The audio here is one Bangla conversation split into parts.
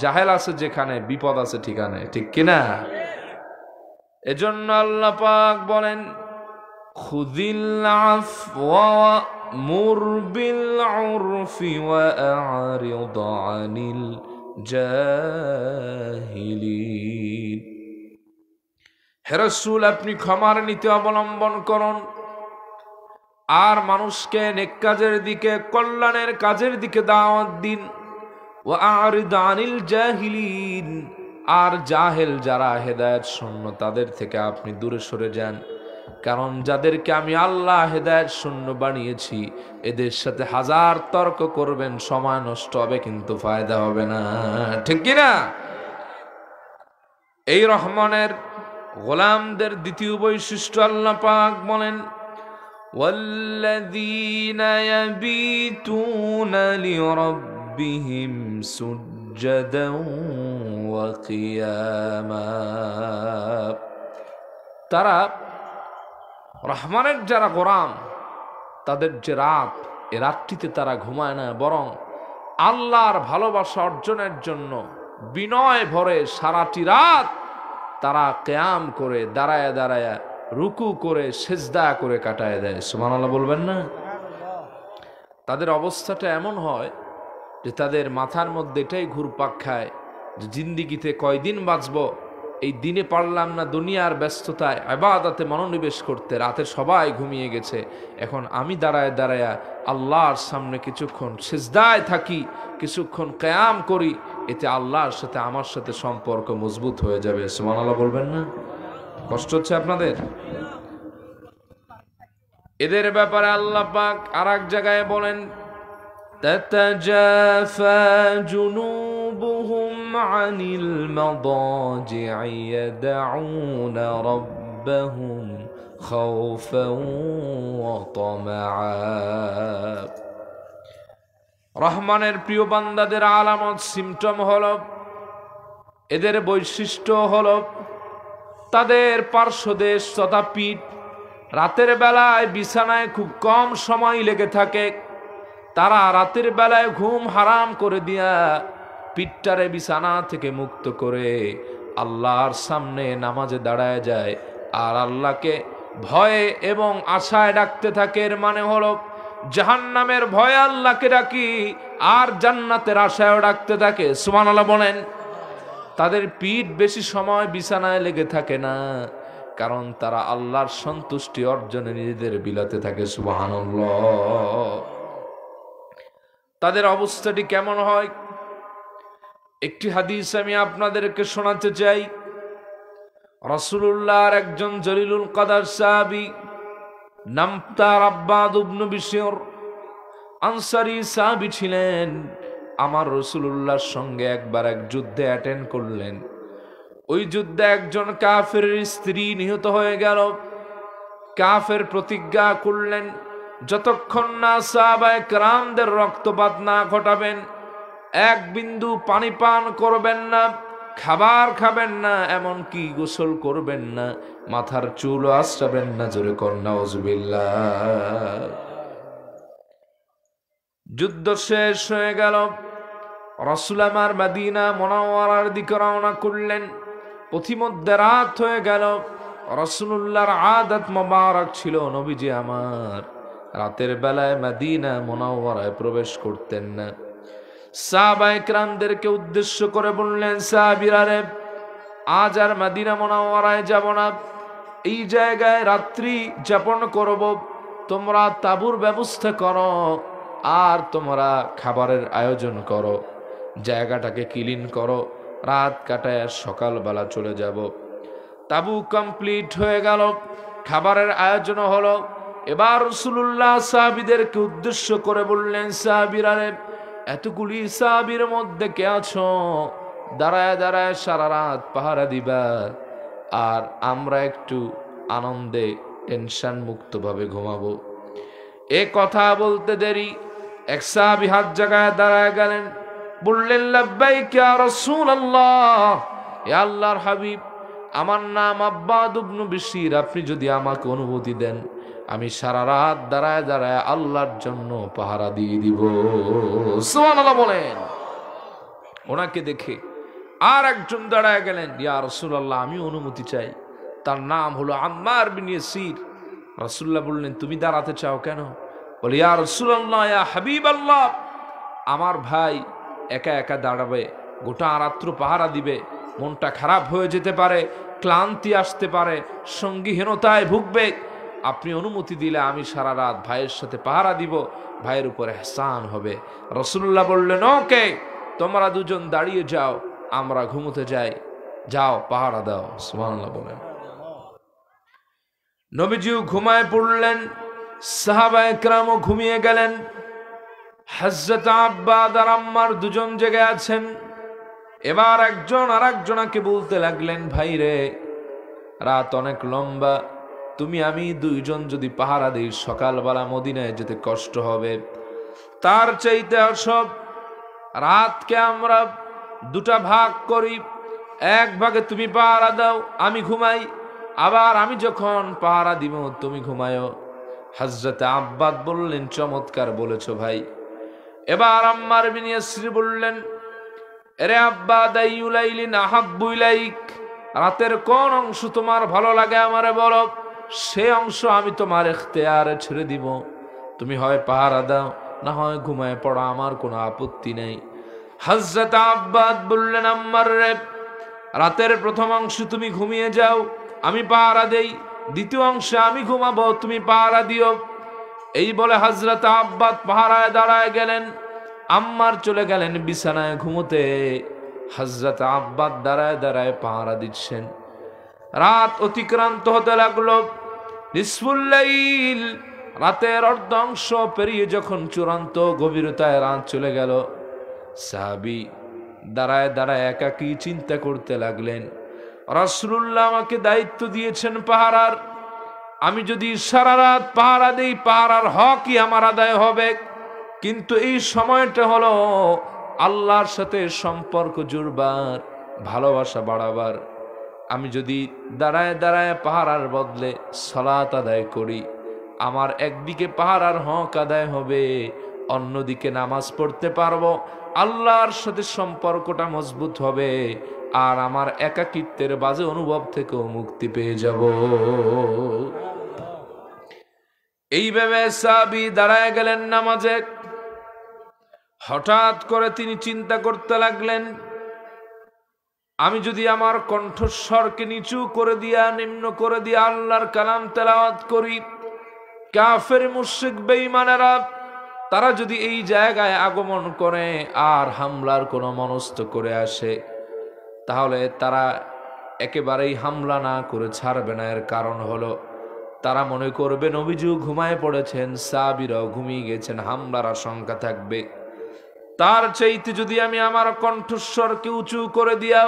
জাহেল আছে যেখানে, বিপদ আছে ঠিকানে, ঠিক কিনা? এজন্য আল্লাহ পাক বলেন, খুযিল আফওয়া ওয়া'মুর বিল উরফি ওয়া আ'রিদ আনিল জাহিলিন। হে রাসূল, আপনি ক্ষমার নীতি অবলম্বন করুন আর মানুষকে নেক কাজের দিকে, কল্যাণের কাজের দিকে দাওয়াত দিন। ওয়া আ'রিদ আনিল জাহিলিন, আর জাহেল যারা হেদায়েত শূন্য তাদের থেকে আপনি দূরে সরে যান। কারণ যাদেরকে আমি আল্লাহ হেদায়েত শূন্য বানিয়েছি এদের সাথে হাজার তর্ক করবেন, সময় নষ্ট হবে কিন্তু ফায়দা হবে না, ঠিক কি না? এই রহমানের গোলামদের দ্বিতীয় বৈশিষ্ট্য আল্লাহ পাক বলেন, ওয়াল্লাযীনা ইয়াবিতুনা লিরাব্বিহিম সুজ্জাদান ওয়া কিয়ামা। তারা রহমানের যারা গোলাম, তাদের যে রাত, এ রাতটিতে তারা ঘুমায় না, বরং আল্লাহর ভালোবাসা অর্জনের জন্য বিনয় ভরে সারাটি রাত তারা কিয়াম করে, দাঁড়ায়া দাঁড়ায়া রুকু করে, সেজদা করে কাটায় দেয়। সুবহানাল্লাহ বলবেন না? তাদের অবস্থাটা এমন হয় যে তাদের মাথার মধ্যে এটাই ঘুরপাক খায় যে জিন্দিগিতে কয়দিন বাঁচবো, এই দিনে পারলাম না দুনিয়ার ব্যস্ততায় ইবাদতে মনোনিবেশ করতে, রাতে সবাই ঘুমিয়ে গেছে, এখন আমি দাঁড়ায় দাঁড়ায়া আল্লাহর সামনে কিছুক্ষণ সিজদায় থাকি, কিছুক্ষণ কিয়াম করি, এতে আল্লাহর সাথে আমার সাথে সম্পর্ক মজবুত হয়ে যাবে। সুবহানাল্লাহ বলবেন না? কষ্ট হচ্ছে আপনাদের? এদের ব্যাপারে আল্লাহ পাক আরেক জায়গায় বলেন, تتجافى جنوبهم عن المضاجع يدعون ربهم خوفا وطمعا। রহমানের প্রিয় বান্দাদের আলামত, সিমটম হলো, এদের বৈশিষ্ট্য হলো তাদের পার্শ্বদেশ তথা পিঠ রাতের বেলায় বিছানায় খুব কম সময় লেগে থাকে। তারা রাতের বেলায় ঘুম হারাম করে দিয়া পিঠটারে বিছানা থেকে মুক্ত করে আল্লাহর সামনে নামাজে দাঁড়ায় যায় আর আল্লাহকে ভয়ে এবং আশায় ডাকতে থাকে। এর মানে হলো জাহান্নামের ভয়ে আল্লাহকে ডাকি আর জান্নাতের আশায়ও ডাকতে থাকে। সুবহানাল্লাহ বলেন। তাদের পিঠ বেশি সময় বিছানায় লেগে থাকে না, কারণ তারা আল্লাহর সন্তুষ্টি অর্জনে নিজেদের বিলাতে থাকে। সুবহানাল্লাহ। তাদের অবস্থাটি কেমন হয়? একটি হাদিস আমি আপনাদেরকে শোনাতে চাই। রাসূলুল্লাহর একজন জলিলুল কদর সাহাবী, নাম তার আব্বাদ ইবনে বিশর, আনসারী সাহাবী ছিলেন। আমার রাসূলুল্লাহর সঙ্গে একবার এক যুদ্ধে অ্যাটেন্ড করলেন। ওই যুদ্ধে একজন কাফেরের স্ত্রী নিহত হয়ে গেল। কাফের প্রতিজ্ঞা করলেন, যতক্ষণ না সাহাবায়ে কেরামদের রক্তপাত না ঘটাবেন, এক বিন্দু পানি পান করবেন না, খাবার খাবেন না, এমনকি গোসল করবেন না, মাথার চুল আঁচড়াবেন না। জোরে কর নাউজুবিল্লাহ। যুদ্ধ শেষ হয়ে গেল। রাসূল আমার মদিনা মুনাওয়ারার দিকে রওনা করলেন। পথিমধ্যে রাত হয়ে গেল। রাসূলুল্লাহর আদত মোবারক ছিল, নবীজি আমার রাতের বেলায় মদিনা মুনাওয়ারায় প্রবেশ করতেন না। সাহাবায়ে কেরামদেরকে উদ্দেশ্য করে বললেন, সাহাবীরা রে, আজ আর মদিনা মুনাওয়ারায় যাব না, এই জায়গায় রাত্রি যাপন করব। তোমরা তাঁবুর ব্যবস্থা করো আর তোমরা খাবারের আয়োজন করো, জায়গাটাকে ক্লিন করো, রাত কাটায় সকালবেলা চলে যাব। তাঁবু কমপ্লিট হয়ে গেল, খাবারের আয়োজন হলো। এবার রাসূলুল্লাহ সাহাবীদেরকে উদ্দেশ্য করে বললেন, সাহাবীরা রে, এতগুলি সাহাবীর মধ্যে কে আছো দাঁড়ায় দাঁড়ায় সারা রাত পাহারা দিবা, আর আমরা একটু আনন্দে টেনশন মুক্ত ভাবে ঘুমাবো? এ কথা বলতে দেরি এক সাহাবী হাত জাগায় দাঁড়ায় গেলেন, বললেন, লাব্বাইক ইয়া রাসূলুল্লাহ, হে আল্লাহর হাবিব, আমার নাম আব্বাদ ইবনে বিশর, আপনি যদি আমাকে অনুমতি দেন আমি সারা রাত দাঁড়ায় দাঁড়ায় আল্লাহর জন্য পাহারা দিয়ে দিব। সুবহানাল্লাহ বলেন। ওনাকে দেখে আর একজন দাঁড়ায় গেলেন, ইয়া রাসূলুল্লাহ আমি অনুমতি চাই। তার নাম হলো আম্মার বিন ইয়াসির। রাসূলুল্লাহ বললেন তুমি দাঁড়াতে চাও কেন? বলে ইয়া রাসূলুল্লাহ ইয়া হাবিবাল্লাহ, আমার ভাই একা একা দাঁড়াবে, গোটা রাত্র পাহারা দিবে, মনটা খারাপ হয়ে যেতে পারে, ক্লান্তি আসতে পারে, সঙ্গীহীনতায় ভুগবে। আপনি অনুমতি দিলে আমি সারা রাত ভাইয়ের সাথে পাহারা দিব, ভাইয়ের উপর ইহসান হবে। রাসূলুল্লাহ বললেন ওকে, তোমরা দুজন দাঁড়িয়ে যাও, আমরা ঘুমোতে যাই, যাও পাহারা দাও। সুবহানাল্লাহ বলেন। নবীজিও ঘুমায় পড়লেন, সাহাবায়ে কেরামও ঘুমিয়ে গেলেন। হযরত আব্বাদ আর আম্মার দুজন জেগে আছেন। এবার একজন আর একজনকে বলতে লাগলেন, ভাই রে রাত অনেক লম্বা, তুমি আমি দুইজন যদি পাহারা দিই সকালবেলা মদিনায় যেতে কষ্ট হবে, তার চাইতে সব রাতকে আমরা দুটা ভাগ করি, এক ভাগে তুমি পাহারা দাও আমি ঘুমাই, আবার আমি যখন পাহারা দিব তুমি ঘুমায়ো। হযরত আব্বাদ বললেন চমৎকার বলেছো ভাই। এবার আম্মার বিন ইয়াসির বললেন, এরে আব্বাদ আইয়ুলাইলিন আহাব্বু ইলাইক, রাতের কোন অংশ তোমার ভালো লাগে আমারে বলো, সে অংশ আমি তোমার ইখতিয়ারে ছেড়ে দিব। তুমি হয় পাহারা দাও না হয় ঘুমায় পড়ো, আমার কোনো আপত্তি নেই। হযরত আব্বাদ বললেন আম্মার রে, রাতের প্রথম অংশ তুমি ঘুমিয়ে যাও, আমি পাহারা দেই, দ্বিতীয় অংশে আমি ঘুমাবো, তুমি পাহারা দিও। এই বলে হযরত আব্বাদ পাহারায় দাঁড়ায় গেলেন, আম্মার চলে গেলেন বিছানায় ঘুমোতে। হযরত আব্বাদ দাঁড়ায় দাঁড়ায় পাহারা দিচ্ছেন। রাত অতিক্রান্ত হতে লাগলো। নিসফুল লাইল, রাতের অর্ধ অংশ পেরিয়ে যখন চূড়ান্ত গভীরতায় রাত চলে গেল, সাহাবী দাঁড়ায় দাঁড়ায় একাকী চিন্তা করতে লাগলেন, রাসূলুল্লাহ আমাকে দায়িত্ব দিয়েছেন পাহারার, আমি যদি সারা রাত পাহারা দেই পাহারার হকই আমার আদায় হবে, কিন্তু এই সময়টা হলো আল্লাহর সাথে সম্পর্ক জুড়বার, ভালোবাসা বাড়াবার। আমি যদি দাঁড়ায় দাঁড়ায় পাহারার বদলে সালাত আদায় করি, আমার একদিকে পাহারার হক আদায় হবে, অন্যদিকে নামাজ পড়তে পারবো, আল্লাহর সাথে সম্পর্কটা মজবুত হবে, আর আমার একাকিত্বের বাজে অনুভব থেকেও মুক্তি পেয়ে যাব। এইভাবে সাহাবী দাঁড়ায় গেলেন নামাজে। হঠাৎ করে তিনি চিন্তা করতে লাগলেন, আমি যদি আমার কণ্ঠস্বরকে নিচু করে দিয়া নিম্ন করে দিয়া আল্লাহর কালাম তেলাওয়াত করি, কাফের মুশরিক বেঈমানেরা তারা যদি এই জায়গায় আগমন করে আর হামলার কোনো মনস্থ করে আসে, তাহলে তারা একেবারেই হামলা না করে ছাড়বে না। এর কারণ হলো তারা মনে করবে নবীজিও ঘুমায় পড়েছেন, সাহাবীরাও ঘুমিয়ে গেছেন, হামলার আশঙ্কা থাকবে। তার চাইতে যদি আমি আমার কণ্ঠস্বরকে উঁচু করে দিয়া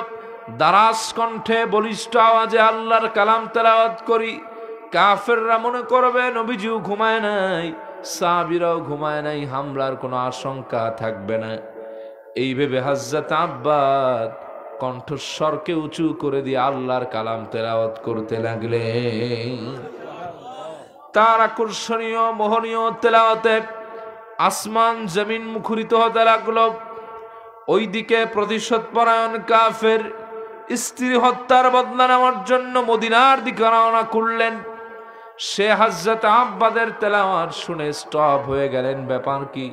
দারাজ কণ্ঠে বলিষ্ঠ আওয়াজে আল্লাহর কালাম তেলাওয়াত করি, কাফেররা মনে করবে নবীজিও ঘুমায় নাই, সাহাবীরাও ঘুমায় নাই, হামলার কোনো আশঙ্কা থাকবে না। এই ভেবে হযরত আব্বাদ কণ্ঠস্বরকে উঁচু করে দিয়ে আল্লাহর কালাম তেলাওয়াত করতে লাগলেন। তার আকর্ষণীয় মোহনীয় তেলাওয়াতে আসমান জমিন মুখরিত হতে লাগলো। ওইদিকে প্রতিশোধ পরায়ণ কাফের স্ত্রী হত্যার বদলা নেওয়ার জন্য মদিনার দিকে রওনা করলেন। সে হযরত আব্বাদের তেলাওয়াত শুনে স্টপ হয়ে গেলেন। ব্যাপার কি?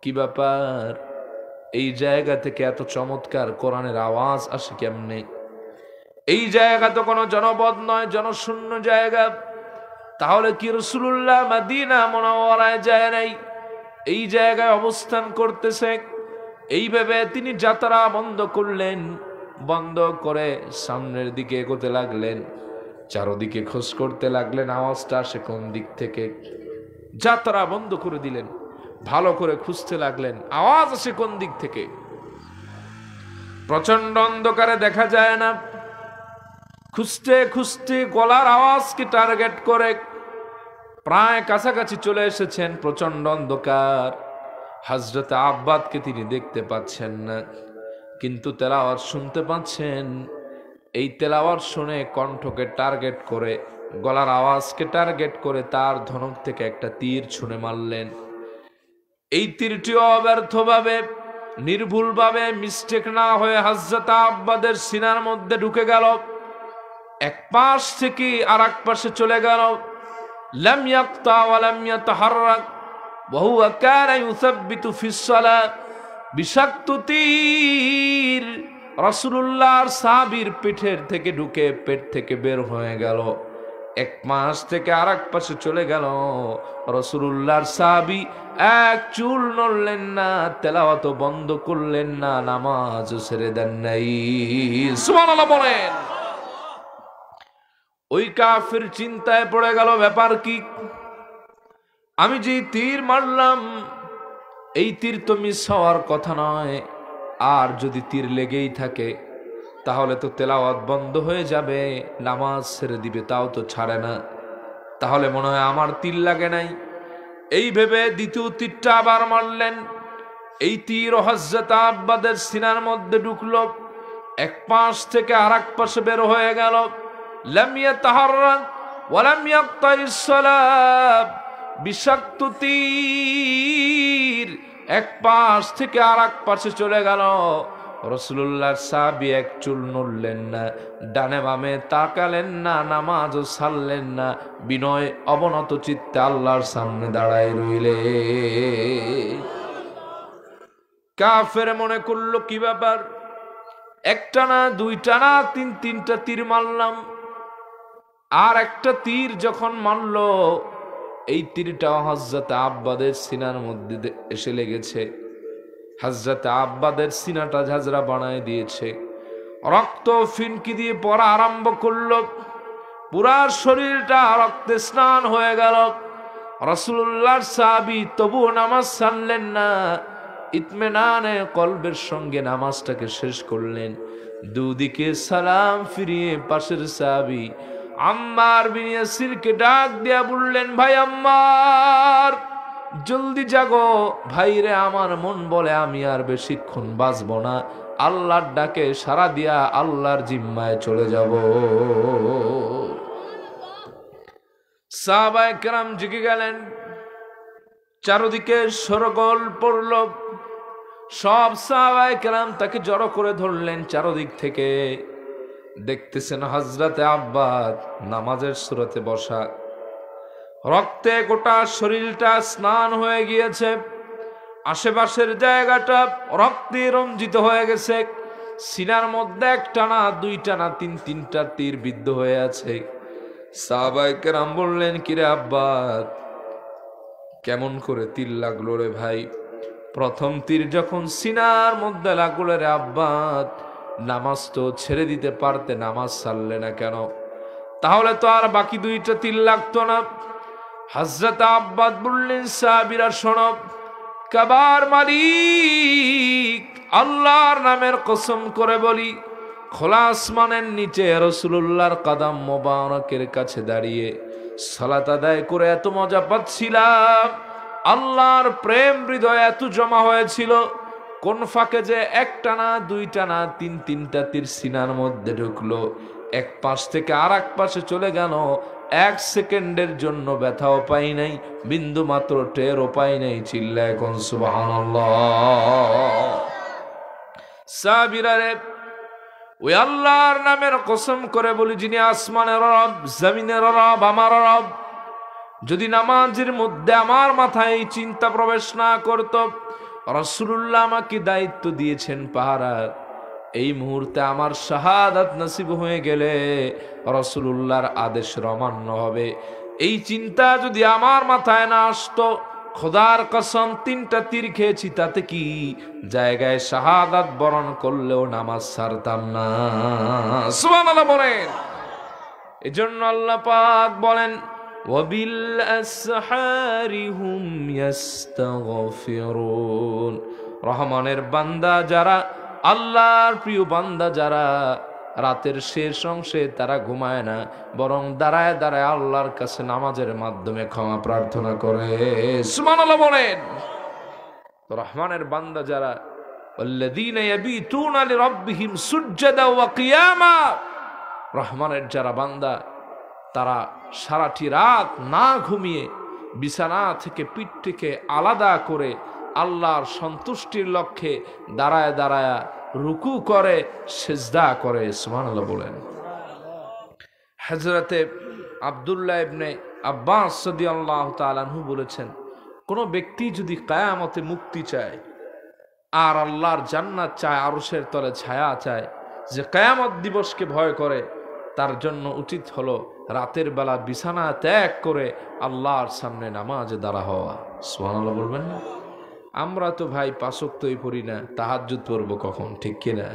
কি ব্যাপার? এই জায়গা থেকে এত চমৎকার কোরআনের আওয়াজ আসে কেমনে? এই জায়গা তো কোনো জনপদ নয়, জনশূন্য জায়গা। তাহলে কি রাসূলুল্লাহ মদিনা মুনাওয়ারায় যায় নাই, এই জায়গায় অবস্থান করতেছে? এইভাবে তিনি যাত্রা বন্ধ করলেন। বন্ধ করে সামনের দিকে এগোতে লাগলেন, চারদিকে খোঁজ করতে লাগলেন আওয়াজটা আসে কোন দিক থেকে। যাত্রা বন্ধ করে দিলেন, ভালো করে খুঁজতে লাগলেন আওয়াজ আসে কোন দিক থেকে। প্রচন্ড অন্ধকারে দেখা যায় না। খুঁজতে খুঁজতে গলার আওয়াজকে টার্গেট করে প্রায় কাছাকাছি চলে এসেছেন। প্রচন্ড অন্ধকার, হযরত আব্বাদকে তিনি দেখতে পাচ্ছেন না, কিন্তু তেলাওয়াত শুনতে পাচ্ছেন। এই তেলাওয়াত শুনে কণ্ঠকে টার্গেট করে, গলার আওয়াজকে টার্গেট করে তার ধনুক থেকে একটা তীর ছুঁড়ে মারলেন। এই তীরটিও অব্যর্থভাবে নির্ভুলভাবে মিস্টেক না হয়ে হযরত আব্বাদের সিনার মধ্যে ঢুকে গেল, এক পাশ থেকে আর এক পাশে চলে গেল। লাম ইয়াক্তা ওয়া লাম ইয়াতাহাররাক ওয়া হুয়া কানা ইউসাব্বিতু ফিস সালাত। বিষাক্ত তীর রাসূলুল্লাহর সাহাবীর পেটের থেকে ঢুকে পেট থেকে বের হয়ে গেল, এক মাস থেকে আর এক পাশে চলে গেল। রাসূলুল্লাহর সাহাবী এক চুল নড়লেন না, তেলাওয়াত বন্ধ করলেন না, নামাজ ছেড়ে দেন নাই। সুবহানাল্লাহ বলেন। ওই কাফির চিন্তায় পড়ে গেল, ব্যাপার কি? আমি যে তীর মারলাম এই তীর তো মিস হওয়ার কথা নয়, আর যদি তীর লেগেই থাকে তাহলে তো তেলাওয়াত বন্ধ হয়ে যাবে, নামাজ ছেড়ে দিবে, তাও তো ছাড়ে না, তাহলে মনে হয় আমার তীর লাগে নাই। এই ভেবে দ্বিতীয় তীরটা আবার মারলেন। এই তীর হযরত আব্বাদের সিনার মধ্যে ঢুকলো, এক পাশ থেকে আর এক পাশে বের হয়ে গেল। লাম ইয়াতাহাররাক ওয়া লাম ইয়াক্তাইস সালাত। বিষাক্ত তীর এক পাশ থেকে আর এক পাশে চলে গেল। রাসূলুল্লাহর সাহাবী এক চুল নড়লেন না, ডানে বামে তাকালেন না, নামাজও ছাড়লেন না, বিনয় অবনত চিত্তে আল্লাহর সামনে দাঁড়ায় রইলে। কাফের মনে করলো কি ব্যাপার, একটা না দুইটা না তিনটা তীর মারলাম, আর একটা তীর যখন মারলো এই তীরটা হযরত আব্বাদের সিনার মধ্যে এসে লেগেছে। হযরত আব্বাদের সিনাটা ঝাঁঝরা বানায় দিয়েছে, রক্ত ফিনকি দিয়ে পড়া আরম্ভ করলো, পুরা শরীরটা রক্তে স্নান হয়ে গেল। রাসূলুল্লাহর সাহাবী তবুও নামাজ ছাড়লেন না, ইতমিনানে কলবের সঙ্গে নামাজটাকে শেষ করলেন। দুদিকে সালাম ফিরিয়ে পাশের সাহাবী আম্মার বিন ইয়াসিরকে ডাক দিয়া বললেন, ভাই আম্মার জলদি জাগো, ভাইরে আমার মন বলে আমি আর বেশিক্ষণ বাঁচবো না, আল্লাহর ডাকে সাড়া দিয়া আল্লাহর জিম্মায় চলে যাব। সাহাবায়ে কেরাম জেগে গেলেন, চারদিকে শোরগোল পড়ল, সব সাহাবায়ে কেরাম তাকে জড়ো করে ধরলেন চারদিক থেকে। দেখতেছেন হযরতে আব্বাস নামাজের সুরতে বসা, রক্তে গোটা শরীরটা স্নান হয়ে গিয়েছে, আশেপাশের জায়গাটা রক্তে রঞ্জিত হয়ে গেছে, সিনার মধ্যে একটা না দুইটা না তিনটা তীর বিদ্ধ হয়ে আছে। সাহাবায়ে কেরাম বললেন, কিরে আব্বাস কেমন করে তীর লাগলো রে ভাই? প্রথম তীর যখন সিনার মধ্যে লাগলো রে আব্বাস, নামাজ তো ছেড়ে দিতে পারতে, নামাজ ছাড়লে না কেন? তাহলে তো আর বাকি দুইটা তীর লাগতো না। হযরত আব্বাস বললেন, সাহাবীরা শোনো, কাবার মালিক আল্লাহর নামের কসম করে বলি, খোলা আসমানের নিচে রাসূলুল্লাহর কদম মোবারকের কাছে দাঁড়িয়ে সালাত আদায় করে এত মজা পাচ্ছিলাম, আল্লাহর প্রেম হৃদয়ে এত জমা হয়েছিল, কোন ফাঁকে যে একটা না দুইটা না তিনটা তীর সিনার মধ্যে ঢুকলো, এক পাশ থেকে আর এক পাশে চলে গেল, এক সেকেন্ডের জন্য ব্যথাও পাই নাই, বিন্দু মাত্র টেরও পাই নাই। চিল্লায় এখন সুবহানাল্লাহ। সাহাবীরা রে, ওই আল্লাহর নামের কসম করে বলি, যিনি আসমানের রব জমিনের রব আমার রব, যদি নামাজের মধ্যে আমার মাথায় এই চিন্তা প্রবেশ না করত, রাসূলুল্লাহ আমাকে দায়িত্ব দিয়েছেন পাহারার, এই মুহূর্তে আমার শাহাদাত নসিব হয়ে গেলে রাসূলুল্লাহর আদেশ অমান্য হবে, এই চিন্তা যদি আমার মাথায় না আসতো, খোদার কসম তিনটা তীর খেয়েছি, তাতে কি জায়গায় শাহাদাত বরণ করলেও নামাজ ছাড়তাম না। সুবহানাল্লাহ বলেন। এজন্য আল্লাহ পাক বলেন, ওয়াবিল আসহারি হুম ইস্তাগফিরুন। রহমানের বান্দা যারা, আল্লাহর প্রিয় বান্দা যারা, রাতের শেষ অংশে তারা ঘুমায় না, বরং দাঁড়ায় দাঁড়ায় আল্লাহর কাছে নামাজের মাধ্যমে ক্ষমা প্রার্থনা করে। সুবহানাল্লাহ বলেন। রহমানের বান্দা যারা, আল্লাযীনা ইয়াবিতুনা লিরাব্বিহিম সুজদাও ওয়া কিয়ামা, রহমানের যারা বান্দা তারা সারাটি রাত না ঘুমিয়ে বিছানা থেকে পিঠটিকে আলাদা করে আল্লাহর সন্তুষ্টির লক্ষ্যে দাঁড়ায় দাঁড়ায় রুকু করে, সিজদা করে। সুবহানাল্লাহ বলেন। হযরতে আব্দুল্লাহ ইবনে আব্বাস রাদিয়াল্লাহু তাআলা আনহু বলেছেন, কোন ব্যক্তি যদি কিয়ামতে মুক্তি চায় আর আল্লাহর জান্নাত চায়, আরশের তলে ছায়া চায়, যে কিয়ামত দিবসকে ভয় করে, তার জন্য উচিত হলো রাতের বেলা বিছানা ত্যাগ করে আল্লাহর সামনে নামাজে দাঁড়া হওয়া। সুবহানাল্লাহ বলবেন না? আমরা তো ভাই 5 ওয়াক্তই পড়ি না, তাহাজ্জুদ পড়বো কখন, ঠিক কিনা?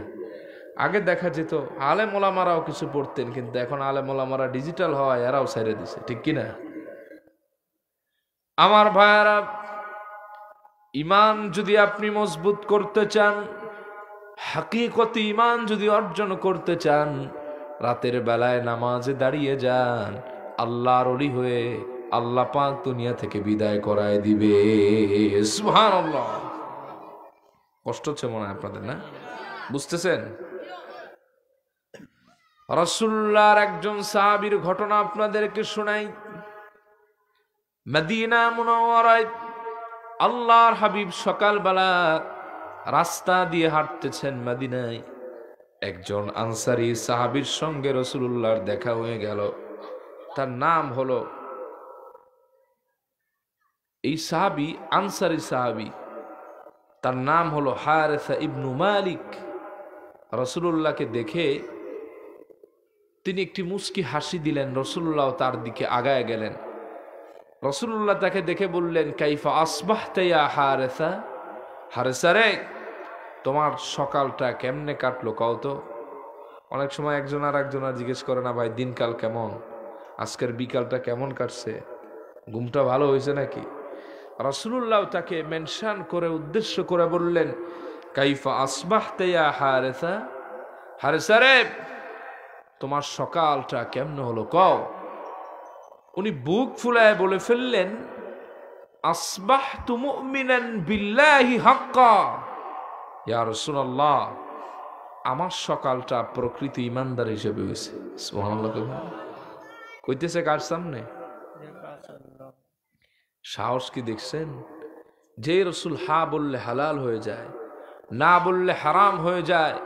আগে দেখা যেত আলেম ওলামারাও কিছু পড়তেন, কিন্তু এখন আলেম ওলামারা ডিজিটাল হওয়ায় এরাও ছেড়ে দিছে, ঠিক কিনা? আমার ভাইয়ারা, ইমান যদি আপনি মজবুত করতে চান, হাকিকতি ইমান যদি অর্জন করতে চান, রাতের বেলায় নামাজে দাঁড়িয়ে যান। আল্লাহর ওলি হয়ে আল্লাহ পাক দুনিয়া থেকে বিদায় করায় দিবে। সুবহানাল্লাহ। কষ্ট হচ্ছে মনে হয় আপনাদের, না? বুঝতেছেন? রাসূলুল্লাহর একজন সাহাবীর ঘটনা আপনাদেরকে শোনাই। মদিনা মুনাওয়ারায় আল্লাহর হাবিব সকালবেলা রাস্তা দিয়ে হাঁটতেছেন মদিনায়। একজন আনসারী সাহাবীর সঙ্গে রাসূলুল্লাহর দেখা হয়ে গেল। তার নাম হলো, এই সাহাবী আনসারী সাহাবী, তার নাম হলো হারেসা ইবনু মালিক। রাসূলুল্লাহকে দেখে তিনি একটি মুস্কি হাসি দিলেন। রাসূলুল্লাহ তার দিকে আগায় গেলেন। রাসূলুল্লাহ তাকে দেখে বললেন, কাইফা আসবাহতা ইয়া হারেসা? হারেসা রে, তোমার সকালটা কেমনে কাটলো কও তো? অনেক সময় একজন আর একজনের জিজ্ঞেস করে না, ভাই দিনকাল কেমন, আজকের বিকালটা কেমন কাটছে, ঘুমটা ভালো হয়েছে নাকি? রাসূলুল্লাহ তাকে মেনশন করে উদ্দেশ্য করে বললেন, কাইফা আসবাহতা ইয়া হারেসা? হারেসা রে, তোমার সকালটা কেমনে হলো কও? উনি বুক ফুলায় বলে ফেললেন, আসবাহতু মুমিনান বিল্লাহি হাক্কা। ইয়া রাসূলুল্লাহ, আমার সকালটা প্রকৃত ইমানদার হিসেবে হয়েছে। সুবহানাল্লাহ। কইতেছে কার সামনে? সাহস কি দেখছেন? যে রাসূল হা বললে হালাল হয়ে যায়, না বললে হারাম হয়ে যায়,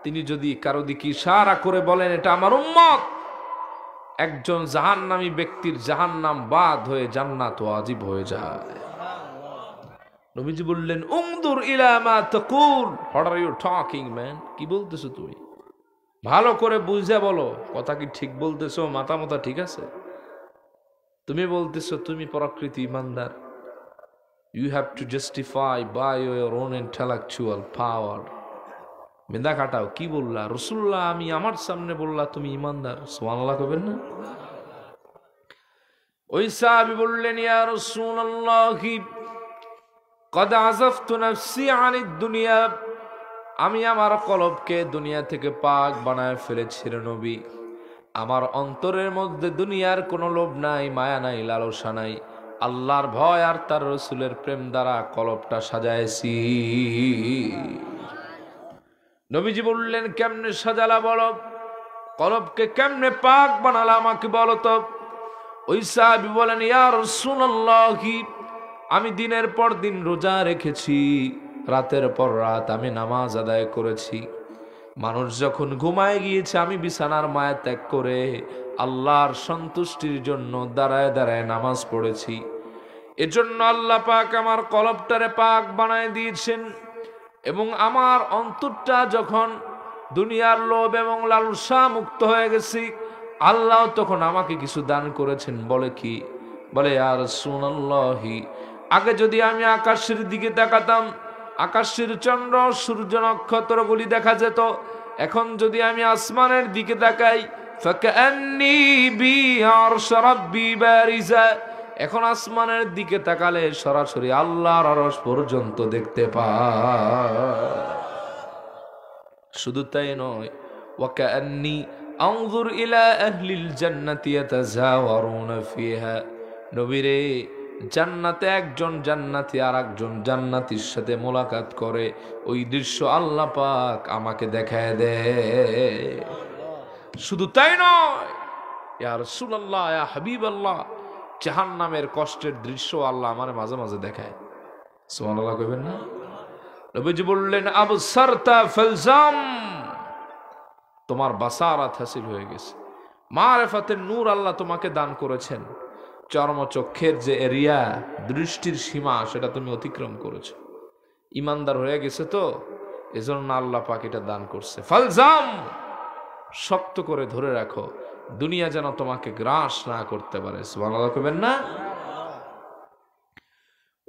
তিনি যদি কারো দিকে ইশারা করে বলেন এটা আমার উম্মত, একজন জাহান্নামী ব্যক্তির জাহান্নাম বাদ হয়ে জান্নাত ওয়াজিব হয়ে যায়। নবীজি বললেন, উনদুর ইলা মা তাকুল। What are you talking man? কি বলতেছো তুমি? ভালো করে বুঝে বলো, কথা কি ঠিক বলতেছো? মাথা মাথা ঠিক আছে? তুমি বলতেছো তুমি প্রকৃত ইমানদার, you have to justify by your own intellectual power. মেদা কাটাও, কি বললা? রাসূলুল্লাহ আমি আমার সামনে বললা তুমি ইমানদার। সুবহানাল্লাহ কইবেন না? ওই সাহাবী বললেন, ইয়া রাসূলুল্লাহ, কদ আযাফতু নাফসি আনিদ দুনিয়া, আমি আমার কলবকে দুনিয়া থেকে পাক বানায় ফেলেছি রে নবী। আমার অন্তরের মধ্যে দুনিয়ার কোনো লোভ নাই, মায়া নাই, লালসা নাই। আল্লাহর ভয় আর তার রাসূলের প্রেম দ্বারা কলবটা সাজাইছি। নবীজি বললেন, কেমনে সাজালা বলো? কলবকে কেমনে পাক বানালা আমাকে বলো তো। ওই সাহাবী বলেন, ইয়া রাসূলুল্লাহ, আমি দিনের পর দিন রোজা রেখেছি, রাতের পর রাত আমি নামাজ আদায় করেছি। মানুষ যখন ঘুমায় গিয়েছে, আমি বিছানার মায়া ত্যাগ করে আল্লাহর সন্তুষ্টির জন্য দাঁড়ায় দাঁড়ায় নামাজ পড়েছি। এজন্য আল্লাহ পাক আমার কলবটারে পাক বানায় দিয়েছেন। এবং আমার অন্তরটা যখন দুনিয়ার লোভ এবং লালসা মুক্ত হয়ে গেছি, আল্লাহ তখন আমাকে কিছু দান করেছেন। বলে কি? বলে, ইয়া রাসূলুল্লাহ, আগে যদি আমি আকাশের দিকে তাকাতাম, আকাশের চন্দ্র সূর্য নক্ষত্রগুলি দেখা যেত। এখন যদি আমি আসমানের দিকে তাকাই, ফাকান্নী বিআরশি রাব্বি বারিজা, এখন আসমানের দিকে তাকালে সরাসরি আল্লাহর আরশ পর্যন্ত দেখতে পাই। শুধু তাই নয়, ওয়াকান্নী আনজুর ইলা আহলিল জান্নাতি ইয়াতাজাওয়ারুনা ফিহা, নবীরে, জান্নাতে একজন জান্নাতি আর একজন জান্নাতীর সাথে মোলাকাত করে, ওই দৃশ্য আল্লাহ পাক আমাকে দেখায় দেয়। শুধু তাই নয়, ইয়া রাসূলুল্লাহ, ইয়া হাবিবাল্লাহ, জাহান্নামের কষ্টের দৃশ্য আল্লাহ আমার মাঝে মাঝে দেখায়। সুবহানাল্লাহ কইবেন না? নবীজি বললেন আবসারতা ফালজাম, তোমার বাসারাত হাসিল হয়ে গেছে, মারিফাতের নূর আল্লাহ তোমাকে দান করেছেন, চর্মচক্ষের যে এরিয়া, দৃষ্টির সীমা, সেটা তুমি অতিক্রম করেছো, ইমানদার হয়ে গেছে, তো এজন্য আল্লাহ পাক এটা দান করছে। ফালজাম, শক্ত করে ধরে রাখো, দুনিয়া যেন তোমাকে গ্রাস না করতে পারে। সুবহানাল্লাহ কইবেন না?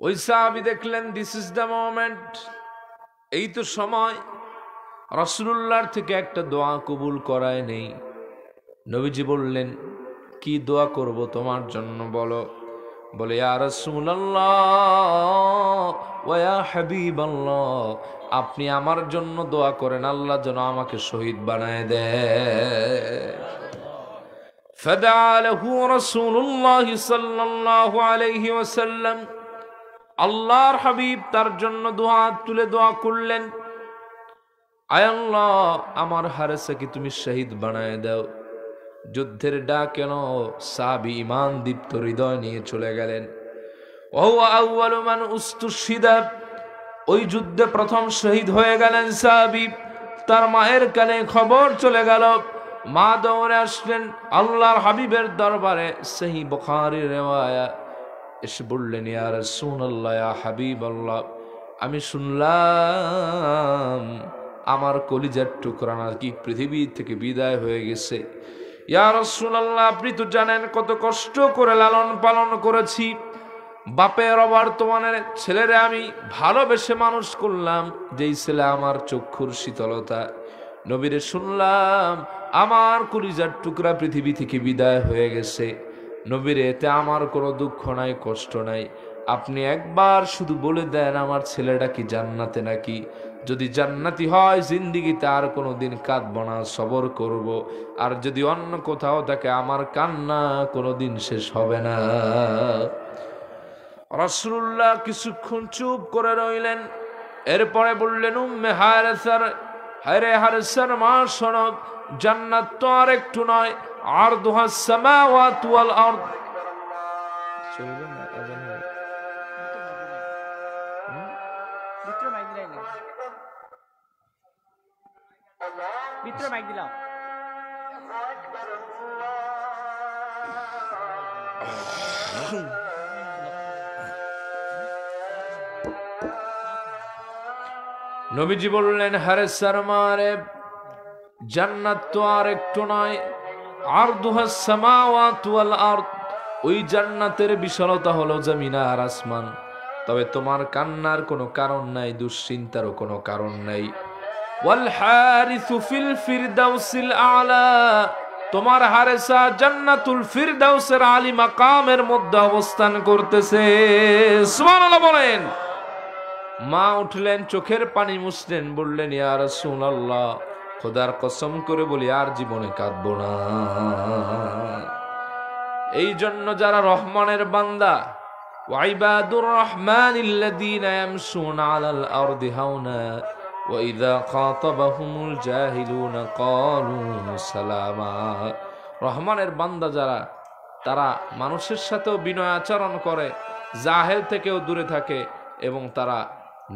ওই সাহাবী দেখলেন দিস ইজ দ্য মোমেন্ট, এই তো সময়। রাসূলুল্লাহর থেকে একটা দোয়া কবুল করায় নেই। নবীজি বললেন কি দোয়া করব তোমার জন্য বলো? বলে ইয়া রাসূলুল্লাহ ওয়া ইয়া হাবিবাল্লাহ, আপনি আমার জন্য দোয়া করেন আল্লাহ যেন আমাকে শহীদ বানায় দেয়। ফাদা লাহু রাসূলুল্লাহ সাল্লাল্লাহু আলাইহি ওয়াসাল্লাম, আল্লাহর হাবিব তার জন্য দোয়া তুলে দোয়া করলেন, আয় আল্লাহ আমার হারেসাকে তুমি শহীদ বানায় দাও। যুদ্ধের ডাক কেন, সাহাবী ঈমান দীপ্ত হৃদয় নিয়ে চলে গেলেন। ওয়া আউয়ালু মান উস্তুশহিদা, ওই যুদ্ধে প্রথম শহীদ হয়ে গেলেন সাহাবী। তার মায়ের কানে খবর চলে গেল, মা দৌড়ে আসলেন আল্লাহর হাবিবের দরবারে। সহিহ বুখারীর রিওয়ায়াত, এসে বললেন ইয়া রাসূলুল্লাহ ইয়া হাবিবাল্লাহ, আমি শুনলাম আমার কলিজার টুকরা নাকি পৃথিবী থেকে বিদায় হয়ে গেছে। ইয়া রাসূলুল্লাহ, আপনি তো জানেন কত কষ্ট করে লালন পালন করেছি, বাপের অবর্তমানের ছেলেরে আমি ভালোবেসে মানুষ করলাম, যেই ছেলে আমার চক্ষুর শীতলতা। নবীরে শুনলাম আমার কলিজার টুকরা পৃথিবী থেকে বিদায় হয়ে গেছে। নবীরে এতে আমার কোনো দুঃখ নাই, কষ্ট নাই, আপনি একবার শুধু বলে দেন আমার ছেলেটা কি জান্নাতে নাকি? যদি জান্নাতি হয় জিন্দিগিতে আর কোনো দিন কাঁদব না, সবর করব। আর যদি অন্য কোথাও থাকে আমার কান্না কোনো দিন শেষ হবে না। রাসূলুল্লাহ কিছুক্ষণ চুপ করে রইলেন, এরপরে বললেন উম্মে হারেসার, হায়রে হারেসার মা শোনো, জান্নাত তো আর একটু নয়, আরদুহাস সামাওয়াতু ওয়াল আরদ। চলবে না আজান হবে। ভিতরে মাইক দিলাই না, ভিতরে মাইক দিলাম। নবীজি বললেন হারেসার মারে, জান্নাত তো আর একটু নয়, আরদুহাস সামাওয়াতু ওয়াল আরদ, ওই জান্নাতের বিশালতা হলো জমিন আর আসমান। তবে তোমার কান্নার কোনো কারণ নাই, দুশ্চিন্তারও কোনো কারণ নাই। ওয়াল হারিসু ফিল ফিরদাউসিল আলা, তোমার হারেসা জান্নাতুল ফিরদাউসের আলী মাকামের মধ্যে অবস্থান করতেছে। সুবহানাল্লাহ বলেন। মা উঠলেন, চোখের পানি মুছলেন, বললেন ইয়া রাসূলুল্লাহ, খোদার কসম করে বলি আর জীবনে কাঁদবো না। এই জন্য যারা রহমানের বান্দা, ওয়াইবাদুর রহমানিল্লাযীনা ইয়ামশুনা আলাল আরদি হাওনা ওয়া ইযা খাতাবাহুমুল জাহিলুনা ক্বালু সালামা, রহমানের বান্দা যারা, তারা মানুষের সাথেও বিনয় আচরণ করে, জাহেল থেকেও দূরে থাকে, এবং তারা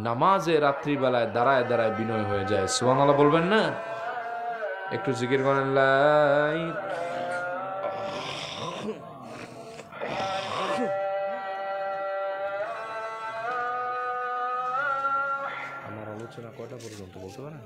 নামাজে রাত্রিবেলায় দাঁড়ায় দাঁড়ায় বিনয় হয়ে যায়। সুবহানাল্লাহ বলবেন না? একটু জিকির করেন লা আমার আলোচনা কয়টা পর্যন্ত বলতে পারেন?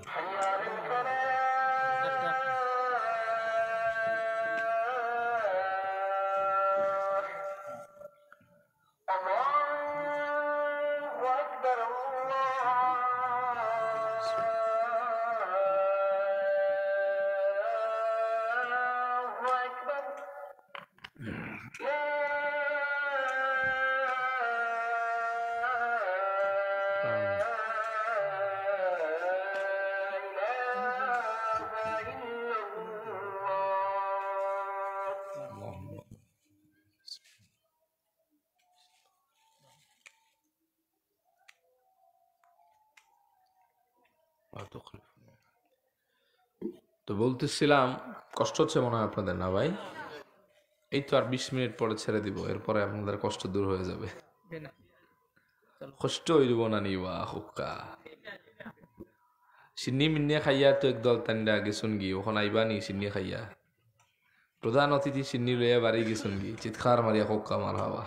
তো বলতেছিলাম, কষ্ট হচ্ছে মনে হয় আপনাদের, না ভাই? এই তো আর 20 মিনিট পরে ছেড়ে দিব, এরপরে আপনাদের কষ্ট দূর হয়ে যাবে। কষ্ট হইব না নিবা হুক্কা সিন্নি মিন্নি খাইয়া তো একদল তান্ডা গেছুন গি ওখান আইবা নি সিন্নি খাইয়া প্রধান অতিথি সিন্নি লইয়া বাড়ি গেছুন গি চিৎকার মারিয়া হুক্কা মার হাওয়া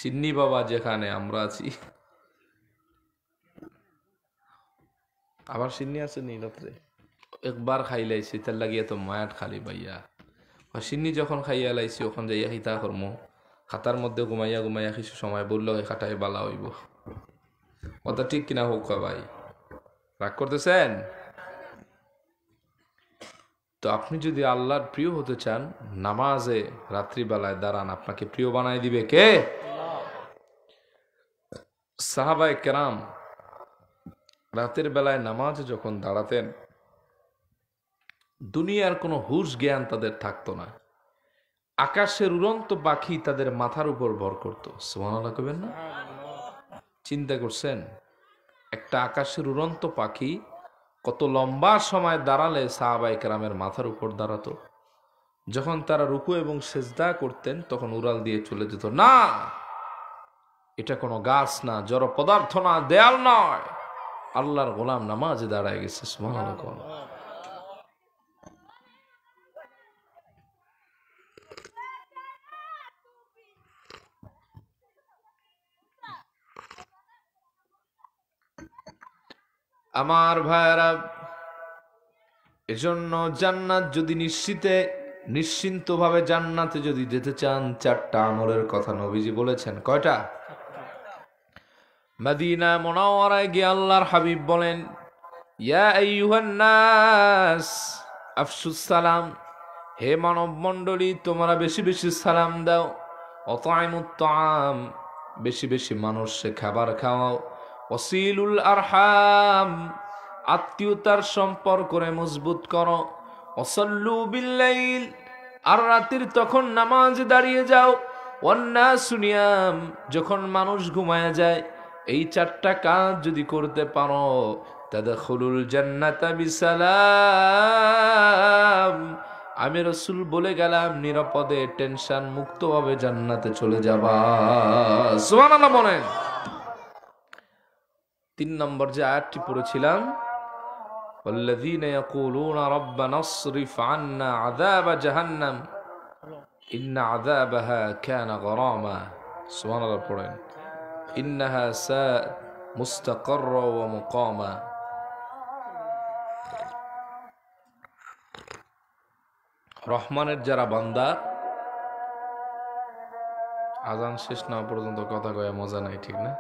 সিন্নি বাবা যেখানে আমরা আছি আবার সিন্নি আছে নি রাত্রে একবার খাইলাইছি তার লাগিয়া তো মায়াট খালি বাইয়া সিন্নি যখন খাইয়া লাইছি ওখান যাইয়া খিতা কর্ম খাতার মধ্যে ঘুমাইয়া ঘুমাইয়া কিছু সময় বললো ওই খাটাই বালা হইব কথা ঠিক কিনা হোক ভাই রাগ করতেছেন তো আপনি যদি আল্লাহর প্রিয় হতে চান নামাজে রাত্রিবেলায় দাঁড়ান আপনাকে প্রিয় বানাই দিবে কে সাহাবায়ে কেরাম রাতের বেলায় নামাজে যখন দাঁড়াতেন দুনিয়ার কোনো হুশ জ্ঞান তাদের থাকতো না আকাশের উড়ন্ত পাখি তাদের মাথার উপর ভর করত সুবহানাল্লাহ কইবেন না চিন্তা করছেন একটা আকাশের উড়ন্ত পাখি কত লম্বা সময় দাঁড়ালে সাহাবায়ে কেরামের মাথার উপর দাঁড়াতো যখন তারা রুকু এবং সেজদা করতেন তখন উড়াল দিয়ে চলে যেত না এটা কোনো গাছ না জড় পদার্থ না দেয়াল নয় আল্লাহর গোলাম নামাজে দাঁড়ায় গেছে সুবহানাল্লাহ আমার ভাইরা এজন্য জান্নাত যদি নিশ্চিন্তভাবে জান্নাতে যদি যেতে চান চারটা আমলের কথা নবীজি বলেছেন কয়টা মদিনা মুনাওয়ারায় গিয়ে আল্লাহর হাবিব বলেন ইয়া আইয়ুহান নাস আফশুস সালাম হে মানব মণ্ডলী তোমরা বেশি বেশি সালাম দাও অতআইমুত তাআম বেশি বেশি মানুষকে খাবার খাওয়াও ওয়াসিলুল আরহাম আত্মীয়তার সম্পর্করে মজবুত করো ওয়াসাল্লু বিল্লাইল আর রাতের তখন নামাজ দাঁড়িয়ে যাও ওয়ান্নাসু নিয়াম যখন মানুষ ঘুমায় যায় এই চারটা কাজ যদি করতে পারো তাদখুলুল জান্নাতা বিসালাম আমি রাসূল বলে গেলাম নিরাপদে টেনশন মুক্তভাবে জান্নাতে চলে যাবা সুবহানাল্লাহ বলেন 3 নম্বর যে আয়াতটি পড়েছিলাম والذين يقولون ربنا اصرف عنا عذاب جهنم إن عذابها كان غراما سبحان الله পড়েন إنها ساءت مستقرا ومقاما রহমানের যারা বান্দা আজান শেষ না পর্যন্ত কথা কয়ে মজা নাই ঠিক না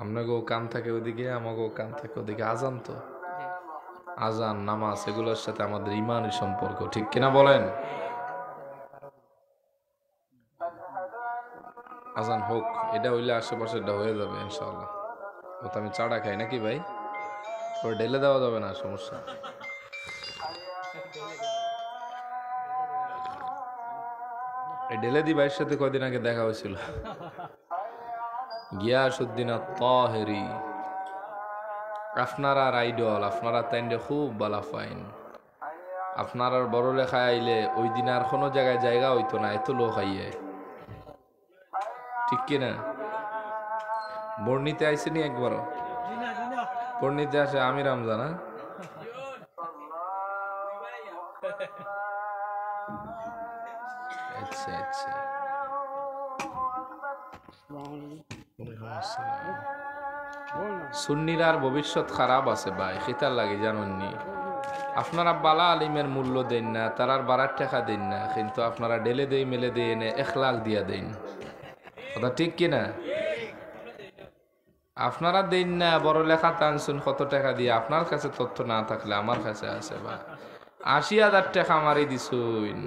আপনাকেও কান থাকে ওদিকে আমাকেও কান থাকে ওদিকে আজান তো আজান নামাজ এগুলোর সাথে আমাদের ইমানের সম্পর্ক ঠিক কিনা বলেন আজান হোক এটা হইলে আশেপাশেটা হয়ে যাবে ইনশাআল্লাহ ও তো আমি চাড়া খাই নাকি ভাই ওর ঢেলে দেওয়া যাবে না সমস্যা এই ঢেলে দি ভাইয়ের সাথে কয়দিন আগে দেখা হয়েছিল গিয়াসউদ্দিন আত-তাহেরি আপনারা আইডল আপনারা তাইন্ডে খুব বালা ফাইন আপনার বড় লেখা আইলে ওই দিন আর কোনো জায়গায় জায়গা হইতো না এত লোক আইয়ে ঠিক কিনা বর্ণিতে আইসেনি একবারও বর্ণিতে আসে আমি রমজান আচ্ছা আচ্ছা সুন্নিরার ভবিষ্যৎ খারাপ আছে ভাই খিতার লাগে জানেননি আপনারা বালা আলিমের মূল্য দেন না তারার বাড়ার টাকা দেন না কিন্তু আপনারা ঢেলে দেই মেলে দিয়ে এনে 1 লাখ দিয়া দেন কথা ঠিক কিনা আপনারা দেন না বড় লেখা টানছুন কত টাকা দিয়ে আপনার কাছে তথ্য না থাকলে আমার কাছে আছে বা 80,000 টাকা মারি দিছুন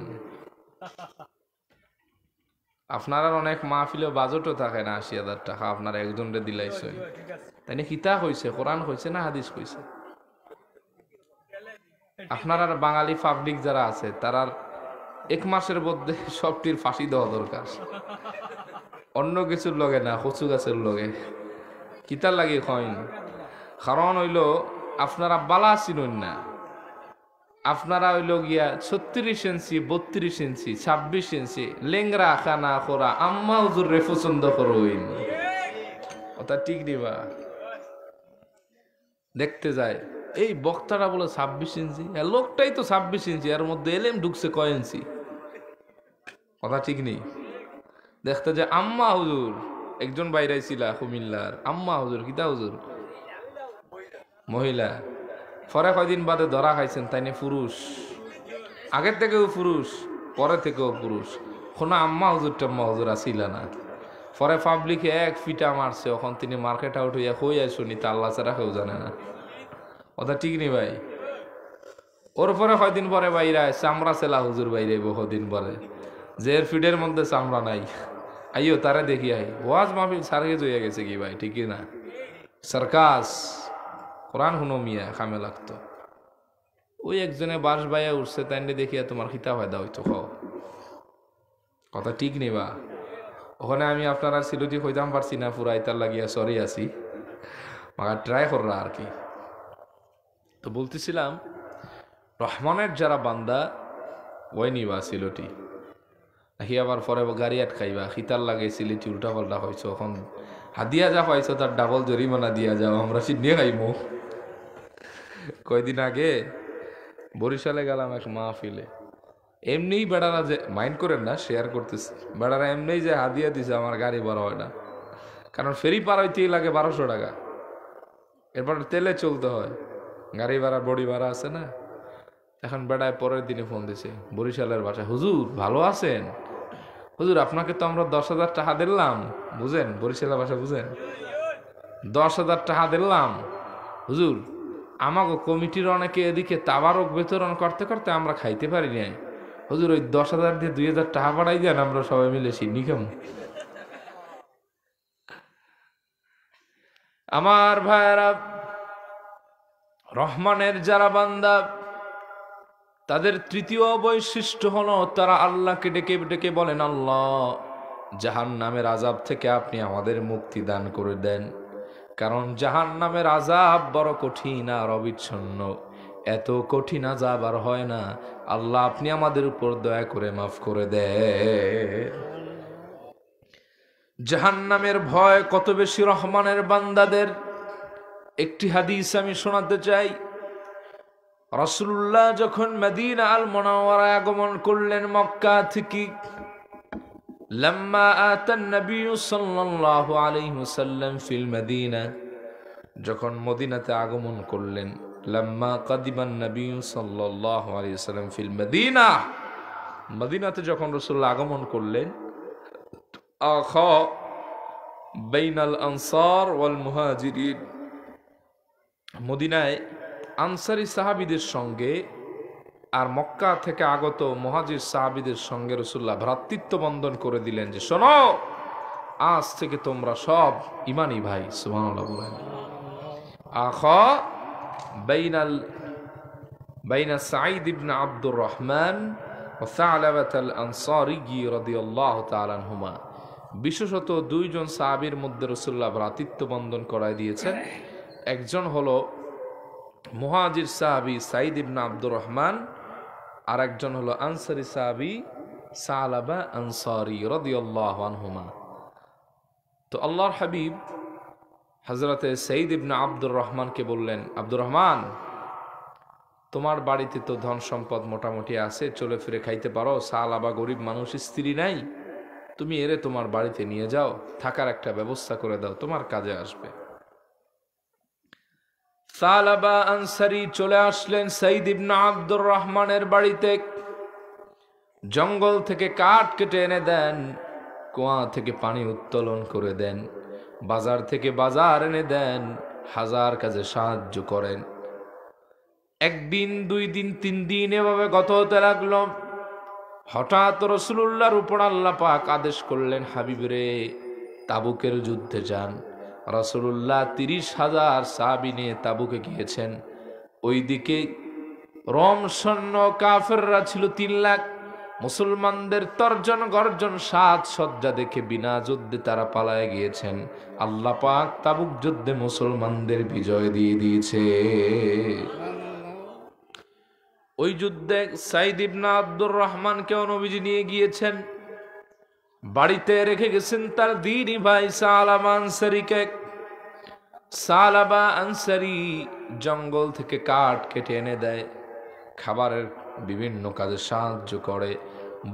আপনার অনেক মাহফিলে বাজেটও থাকে না 80,000 টাকা আপনারা একজনরে দিলাইছেন তাই না কিতা কইছে কোরআন কইছে না হাদিস কইছে আপনার আর বাঙালি পাবলিক যারা আছে তারার 1 মাসের মধ্যে সবটির ফাঁসি দেওয়া দরকার অন্য কিছুর লগে না কচু গাছের লগে কিতার লাগে কইন কারণ হইল আপনারা বালা চিনুন না আপনারা হইল গিয়া 36 ইঞ্চি 32 ইঞ্চি 26 ইঞ্চি লেংরা খানা খোরা আম্মা হুজুর রে পছন্দ করুন কথা ঠিক নিবা দেখতে যায় এই বক্তাটা বলে 26 ইঞ্চি, লোকটাই তো 26 ইঞ্চি, এর মধ্যে এলেম ঢুকছে কয় ইঞ্চি, কথা ঠিক নেই। দেখতে যে আম্মা হুজুর একজন বাইরে ছিল কুমিল্লার, আম্মা হুজুর কিতা হুজুর মহিলা, পরে কয়দিন বাদে ধরা খাইছেন তাইনে পুরুষ, আগের থেকেও পুরুষ পরে থেকেও পুরুষ, কোনো আম্মা হুজুর টাম্মা হুজুর আসিল না। পরে পাবলিকে এক ফিটা মারছে, ওখান তিনি মার্কেট আউট হইয়া হইয়া শুনি তা আল্লাহ ছাড়া কেউ জানে না, কথা ঠিক নেই ভাই। ওর পরে কয়দিন পরে বাইরে চামড়া চেলা হুজুর বাইরে বহুদিন পরে, যে ফিডের মধ্যে চামড়া নাই, আইও তারে দেখি আই ওয়াজ মাহফিল সার্গেজ হইয়া গেছে কি ভাই, ঠিকই না? সার্কাস কোরআন হুনো মিয়া খামে লাগতো। ওই একজনে বাস বাইয়া উঠছে তাই দেখিয়া তোমার খিতা ফায়দা হইতো খাও, কথা ঠিক নেই বা। ওখানে আমি আপনারা সিলুটি হইতাম পারছি না, পুরা ইতার লাগিয়া সরি আছি, মাগা ট্রাই কররা আর কি। তো বলতেছিলাম রহমানের যারা বান্দা ওই নিবা সিলটি নাকি আবার পরে গাড়ি আটকাইবা, খিতার লাগে সিলেটি উল্টা পাল্টা হয়েছে, এখন হাদিয়া যা পাইছো তার ডাবল জরিমানা দিয়া যাও, আমরা সিনিয়ে খাইমো। কয়দিন আগে বরিশালে গেলাম এক মাহফিলে, এমনি বেড়ারা যে মাইন্ড করেন না শেয়ার করতেছি, বেড়ারা এমনি যে হাদিয়া দিছে আমার গাড়ি বড় হয় না, কারণ ফেরি পার হইতেই লাগে 1200 টাকা, এরপর তেলে চলতে হয়, গাড়ি ভাড়া বডি ভাড়া আছে না। এখন বেড়ায় পরের দিনে ফোন দিছে বরিশালের ভাষায়, হুজুর ভালো আছেন? হুজুর আপনাকে তো আমরা 10,000 টাকা দিলাম, বুঝেন বরিশালের ভাষা বুঝেন, 10,000 টাকা দিলাম হুজুর, আমাকে কমিটির অনেকে এদিকে তাবারক বিতরণ করতে করতে আমরা খাইতে পারি নাই, হুজুর ওই 10,000 দিয়ে 2,000 টাকা পাঠাই দেন, আমরা সবাই মিলে সিন্নি খামু। আমার ভাইয়েরা, রহমানের যারা বান্দা তাদের তৃতীয় বৈশিষ্ট্য হলো তারা আল্লাহকে ডেকে ডেকে বলেন, আল্লাহ জাহান্নামের আযাব থেকে আপনি আমাদের মুক্তি দান করে দেন, কারণ জাহান্নামের আযাব বড় কঠিন আর অবিচ্ছিন্ন, এত কঠিন আযাব আর হয় না, আল্লাহ আপনি আমাদের উপর দয়া করে মাফ করে দেন। জাহান্নামের ভয় কত বেশি রহমানের বান্দাদের, একটি হাদিস আমি শোনাতে চাই। রাসূলুল্লাহ যখন মদিনা আল মুনাওয়ারায় আগমন করলেন মক্কা থেকে, লাম্মা আতান নবী সাল্লাল্লাহু আলাইহি ওয়াসাল্লাম ফিল মদিনা, যখন মদিনাতে আগমন করলেন, লাম্মা কাদিমান নবী সাল্লাল্লাহু আলাইহি ওয়াসাল্লাম ফিল মদিনা, মদিনাতে যখন রাসূলুল্লাহ আগমন করলেন, আখা বাইনাল আনসার ওয়াল মুহাজিরিন, মদিনায় আনসারী সাহাবীদের সঙ্গে আর মক্কা থেকে আগত মুহাজির সাহাবীদের সঙ্গে রাসূলুল্লাহ ভ্রাতৃত্ব বন্ধন করে দিলেন যে শোনো, আজ থেকে তোমরা সব ঈমানি ভাই। সুবহানাল্লাহ বলেন। আখা বাইনা সাঈদ ইবনে আব্দুর রহমান ওয়া সা'লাবাত আল আনসারী রাদিয়াল্লাহু তাআলা আনহুমা, বিশেষত দুইজন সাহাবীর মধ্যে রাসূলুল্লাহ ভ্রাতৃত্ব বন্ধন করায় দিয়েছেন। একজন হলো মুহাজির সাহাবী সাঈদ ইবনে আব্দুর রহমান, আর একজন হলো আনসারী সাহাবী সা'লাবা আনসারী রাদিয়াল্লাহু আনহুমা। তো আল্লাহর হাবিব হযরতে সাঈদ ইবনে আব্দুর রহমানকে বললেন, আব্দুর রহমান তোমার বাড়িতে তো ধন সম্পদ মোটামুটি আছে, চলে ফিরে খাইতে পারো, সা'লাবা গরিব মানুষ, স্ত্রী নাই, তুমি এরে তোমার বাড়িতে নিয়ে যাও, থাকার একটা ব্যবস্থা করে দাও, তোমার কাজে আসবে। সা'লাবা আনসারী চলে আসলেন সাঈদ ইবনে আব্দুর রহমানের বাড়িতে, জঙ্গল থেকে কাঠ কেটে এনে দেন, কুয়া থেকে পানি উত্তোলন করে দেন, বাজার থেকে বাজার এনে দেন, হাজার কাজে সাহায্য করেন। একদিন, 2 দিন, 3 দিন এভাবে গত হতে লাগলো। হঠাৎ রাসূলুল্লাহর উপর আল্লাহ পাক আদেশ করলেন, হাবিব রে তাবুকের যুদ্ধে যান। রাসূলুল্লাহ 30,000 সাহাবী নিয়ে তাবুকে গিয়েছেন। ওইদিকে রোম সৈন্য কাফেররা ছিল 3 লাখ, মুসলমানদের তর্জন গর্জন সাজ সজ্জা দেখে বিনা যুদ্ধে তারা পালায়ে গিয়েছেন। আল্লাহ পাক তাবুক যুদ্ধে মুসলমানদের বিজয় দিয়ে দিয়েছে। ওই যুদ্ধে সাঈদ ইবনে আব্দুর রহমানকে নবীজি নিয়ে গিয়েছেন, বাড়িতে রেখে গেছেন তার দ্বিনী ভাই সা'লাবা আনসারীকে। সালাবা আনসারী জঙ্গল থেকে কাঠ কেটে এনে দেয়, খাবারের বিভিন্ন কাজে সাহায্য করে,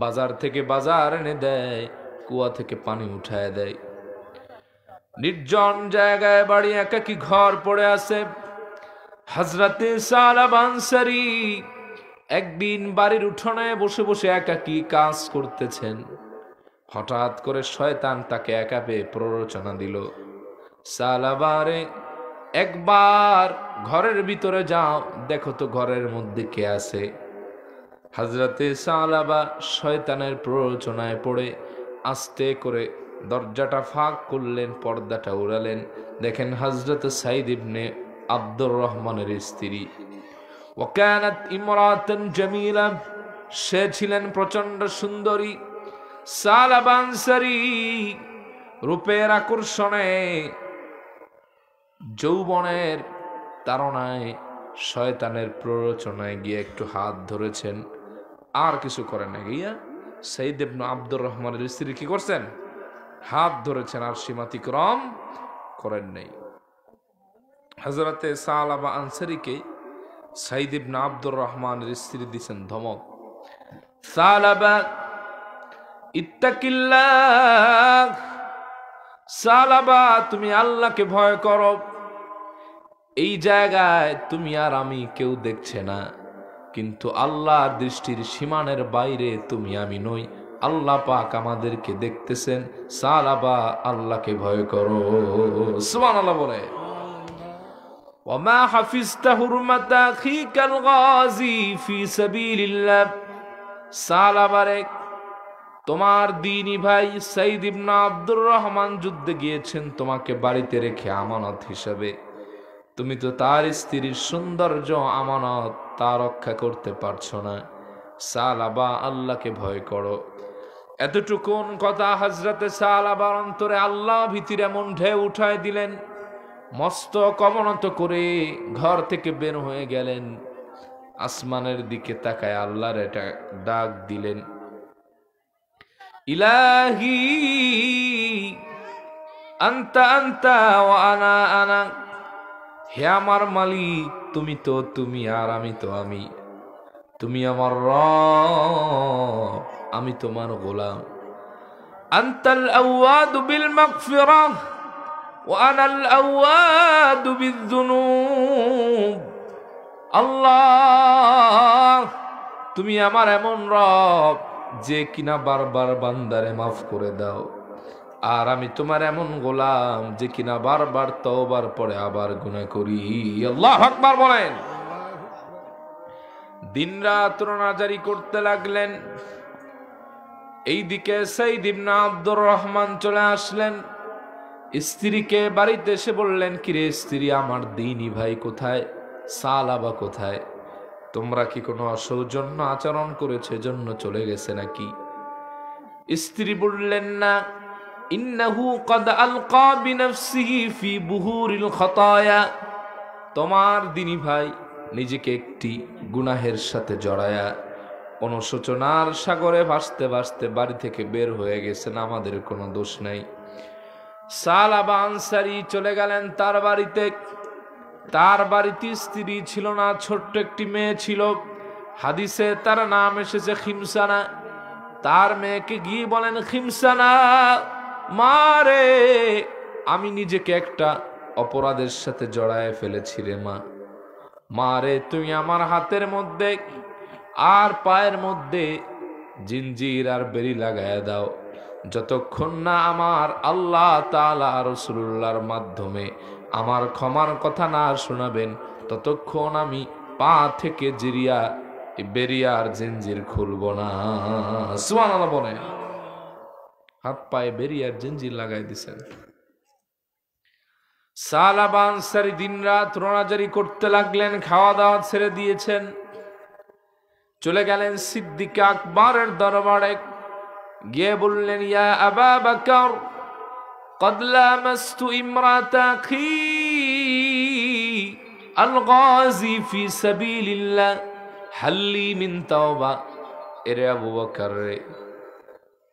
বাজার থেকে বাজার এনে দেয়, কুয়া থেকে পানি উঠায় দেয়। নির্জন জায়গায় বাড়ি একাকী ঘর পড়ে আছে। হযরতে সালাবা আনসারী একদিন বাড়ির উঠোনে বসে বসে একাকী কাজ করতেছেন। হঠাৎ করে শয়তান তাকে একা পেয়ে প্ররোচনা দিল, সালাবারে একবার ঘরের ভিতরে যাও, দেখো তো ঘরের মধ্যে কে আছে। হযরতে সালাবা শয়তানের প্ররোচনায় পড়ে আস্তে করে দরজাটা ফাঁক করলেন, পর্দাটা উড়ালেন। দেখেন হযরত সাইদ ইবনে আব্দুর রহমানের স্ত্রী। ওয়াকানাত ইমরাতান জামিলা, সে ছিলেন প্রচন্ড সুন্দরী। সালাবা আনসারী রূপের আকর্ষণে, যৌবনের তাড়নায়, শয়তানের প্ররোচনায় গিয়ে একটু হাত ধরেছেন, আর কিছু করেন না। গিয়া সাইদ ইবনে আব্দুর রহমানের স্ত্রী কি করছেন? হাত ধরেছেন, আর সীমাতিক্রম করেন নাই। হযরতে সালাবা আনসারীকে সাইদ ইবনে আব্দুর রহমানের স্ত্রী দিয়েছেন ধমক, সালাবা ইত্তাকিল্লাহ, সালাবা তুমি আল্লাহকে ভয় করো। এই জায়গায় তুমি আর আমি কেউ দেখছে না, কিন্তু আল্লাহর দৃষ্টির সীমানের বাইরে তুমি আমি নই, আল্লাহ পাক আমাদেরকে দেখতেছেন। সালাবা আল্লাহকে ভয় করো। সুবহানাল্লাহ বলে। ওয়ামা হাফিজতা হুরমাতা আখিকাল গাযী ফি সাবিলিল্লাহ, সালাবারে তোমার দ্বীনি ভাই সাইদ ইবনে আব্দুর রহমান যুদ্ধে গিয়েছেন তোমাকে বাড়িতে রেখে আমানত হিসাবে। তুমি তো তার স্ত্রীর সৌন্দর্য আমানত তা রক্ষা করতে পারছো না। সালাবা আল্লাহকে ভয় করো। এতটুকুন কথা হযরতে সালাবার অন্তরে আল্লাহ ভীতির এমন ঢেউ উঠায় দিলেন, মস্তক অবনত করে ঘর থেকে বের হয়ে গেলেন। আসমানের দিকে তাকায় আল্লাহর এটা ডাক দিলেন, ইলাহি আনতা আনতা ওয়া আনা আনা, হে আমার মালিক তুমি তো তুমি, আর আমি তো আমি। তুমি আমার রব, আমি তোমার গোলাম। আনতাল আওয়াদু বিল মাগফিরাহ ওয়া আনাল আওয়াদু বিযুনুব। আল্লাহ তুমি আমার এমন রব যে কিনা বারবার বান্দারে মাফ করে দাও, আর আমি তোমার এমন গোলাম যে কিনা বারবার তওবার পরে আবার গুনাহ করি। আল্লাহু আকবার বলেন। দিনরাত রোনাজারি করতে লাগলেন। এইদিকে সাইদ ইবনে আব্দুর রহমান চলে আসলেন। স্ত্রীকে বাড়িতে এসে বললেন, কিরে স্ত্রী, আমার দ্বীনি ভাই কোথায়? সালাবা কোথায়? তোমরা কি কোনো অসৌজন্য আচরণ করেছে জন্য চলে গেছে নাকি? স্ত্রী বললেন, না, ইন্নাহু ক্বাদ আলকা বিনফসিহি ফি বুহুরিল খাতায়া, তোমার দ্বীনি ভাই নিজেকে একটি গুনাহের সাথে জড়ায়া অনুশোচনার সাগরে ভাসতে ভাসতে বাড়ি থেকে বের হয়ে গেছেন, আমাদের কোনো দোষ নাই। সালাবা আনসারী চলে গেলেন তার বাড়িতে। তার বাড়িতে স্ত্রী ছিল না, ছোট্ট একটি মেয়ে ছিল। হাদিসে তার নাম এসেছে খিমসানা। তার মেয়েকে গিয়ে বলেন, খিমসানা মারে, আমি নিজেকে একটা অপরাধের সাথে জড়ায় ফেলেছি রে মা। মারে তুমি আমার হাতের মধ্যে আর পায়ের মধ্যে জিঞ্জির আর বেরি লাগায় দাও, যতক্ষণ না আমার আল্লাহ তাআলা রাসূলুল্লাহর মাধ্যমে আমার ক্ষমার কথা না শোনাবেন, ততক্ষণ আমি পা থেকে বেরিয়ার জিঞ্জির খুলব না। সুবহানাল্লাহ বলেন। হাত পায়ে বেরিয়ার জিঞ্জির লাগাই দিছেন। সালাবা আনসারী দিনরাত রোনাজারি করতে লাগলেন, খাওয়া দাওয়া ছেড়ে দিয়েছেন। চলে গেলেন সিদ্দিক আকবরের দরবারে, গিয়ে বললেন, ইয়া আবা বকর, قد لامست امرأة أخي الغازي في سبيل الله هل لي من توبة। এরে আবু বকর রে,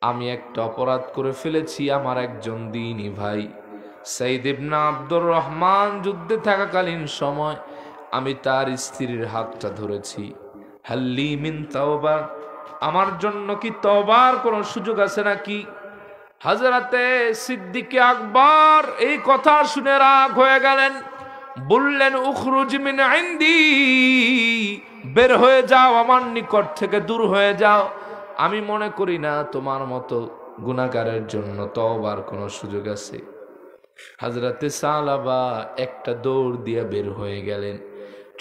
আমি একটা অপরাধ করে ফেলেছি। আমার একজন দ্বীনি ভাই সাইদ ইবনে আব্দুর রহমান যুদ্ধে থাকাকালীন সময় আমি তার স্ত্রীর হাতটা ধরেছি। হাল্লি মিন তাওবা, আমার জন্য কি তওবার কোনো সুযোগ আছে নাকি? হযরতে সিদ্দিকে আকবর এই কথা শুনে রাগ হয়ে গেলেন, বললেন উখরুজ মিন ইনদি, বের হয়ে যাও আমার নিকট থেকে, দূর হয়ে যাও। আমি মনে করি না তোমার মতো গুনাহগারের জন্য তওবার কোনো সুযোগ আছে। হযরতে সালাবা একটা দৌড় দিয়ে বের হয়ে গেলেন,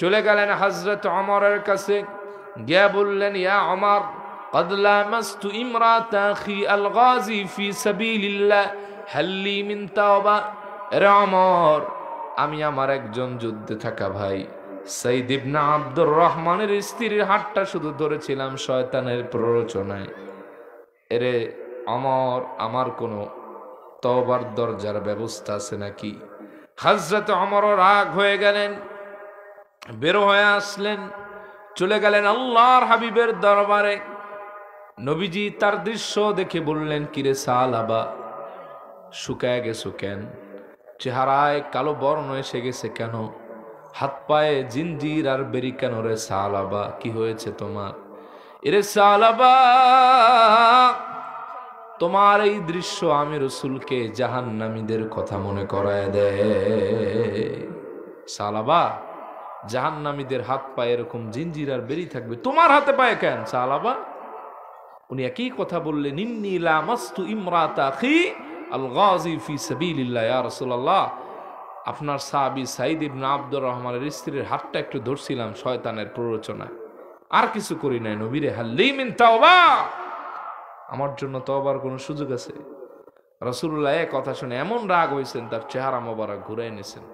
চলে গেলেন হযরত ওমরের কাছে, গিয়ে বললেন ইয়া ওমর, قد لامست امرأة أخي الغازي في سبيل الله هل لي من توبة। রে ওমর, আমি আমার একজন যুদ্ধে থাকা ভাই সাইদ ইবনে আব্দুর রহমানের স্ত্রীর হাতটা শুধু ধরেছিলাম শয়তানের প্ররোচনায়। এরে ওমর, আমার কোনো তওবার দরজার ব্যবস্থা আছে নাকি? হযরত ওমর রাগ হয়ে গেলেন, বের হয়ে আসলেন, চলে গেলেন আল্লাহর হাবিবের দরবারে। নবীজি তার দৃশ্য দেখে বললেন, কিরে সালাবা, শুকায় গেছো কেন? চেহারায় কালো বর্ণ এসে গেছে কেন? হাত পায়ে জিঞ্জির আর বেরি কেন রে সালাবা, কি হয়েছে তোমার? এরে সালাবা, তোমার এই দৃশ্য আমি রাসূলকে জাহান্নামীদের কথা মনে করায় দেয়। সালাবা, জাহান্নামীদের হাত পায়ে এরকম জিঞ্জির আর বেরি থাকবে, তোমার হাতে পায়ে কেন সালাবা? উনি একই কথা বললেন, ইন্নী লামাস্তু ইমরাতা আখি আল গাজি ফি সাবিলিল্লাহ, ইয়া রাসূলুল্লাহ, আপনার সাহাবী সাইদ ইবনে আব্দুর রহমানের স্ত্রীর হাতটা একটু ধরছিলাম শয়তানের প্ররোচনায়, আর কিছু করি নাই নবীরে। হাল্লি মিন তাওবা, আমার জন্য তওবার কোনো সুযোগ আছে? রাসূলুল্লাহ এই কথা শুনে এমন রাগ হয়েছেন, তার চেহারা মোবারক ঘুরে নিয়েছেন।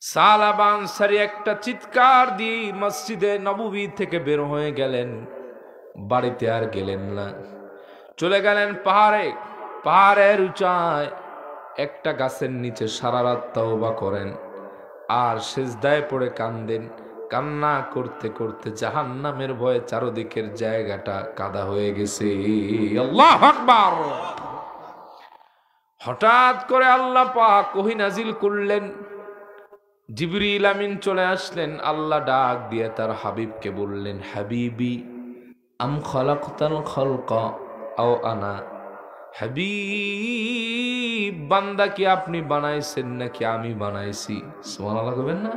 সালাবা আনসারী একটা চিৎকার দিয়ে মসজিদে নববী থেকে বের হয়ে গেলেন, বাড়িতে আর গেলেন না, চলে গেলেন পাহাড়ে। পাহাড়ের উঁচায় একটা গাছের নিচে সারা রাত তওবা করেন আর সিজদায় পড়ে কান্দেন। কান্না করতে করতে জাহান্নামের ভয়ে চারদিকের জায়গাটা কাদা হয়ে গেছে। আল্লাহু আকবার। হঠাৎ করে আল্লাহ পাক ওহী নাজিল করলেন, জিবরিল আমিন চলে আসলেন। আল্লাহ ডাক দিয়ে তার হাবিবকে বললেন, হাবিবি আম খালাকতাল খালকা আও আনা, হাবিব, বান্দা কি আপনি বানাইছেন নাকি আমি বানাইছি? সুবহানাল্লাহ কইবেন না?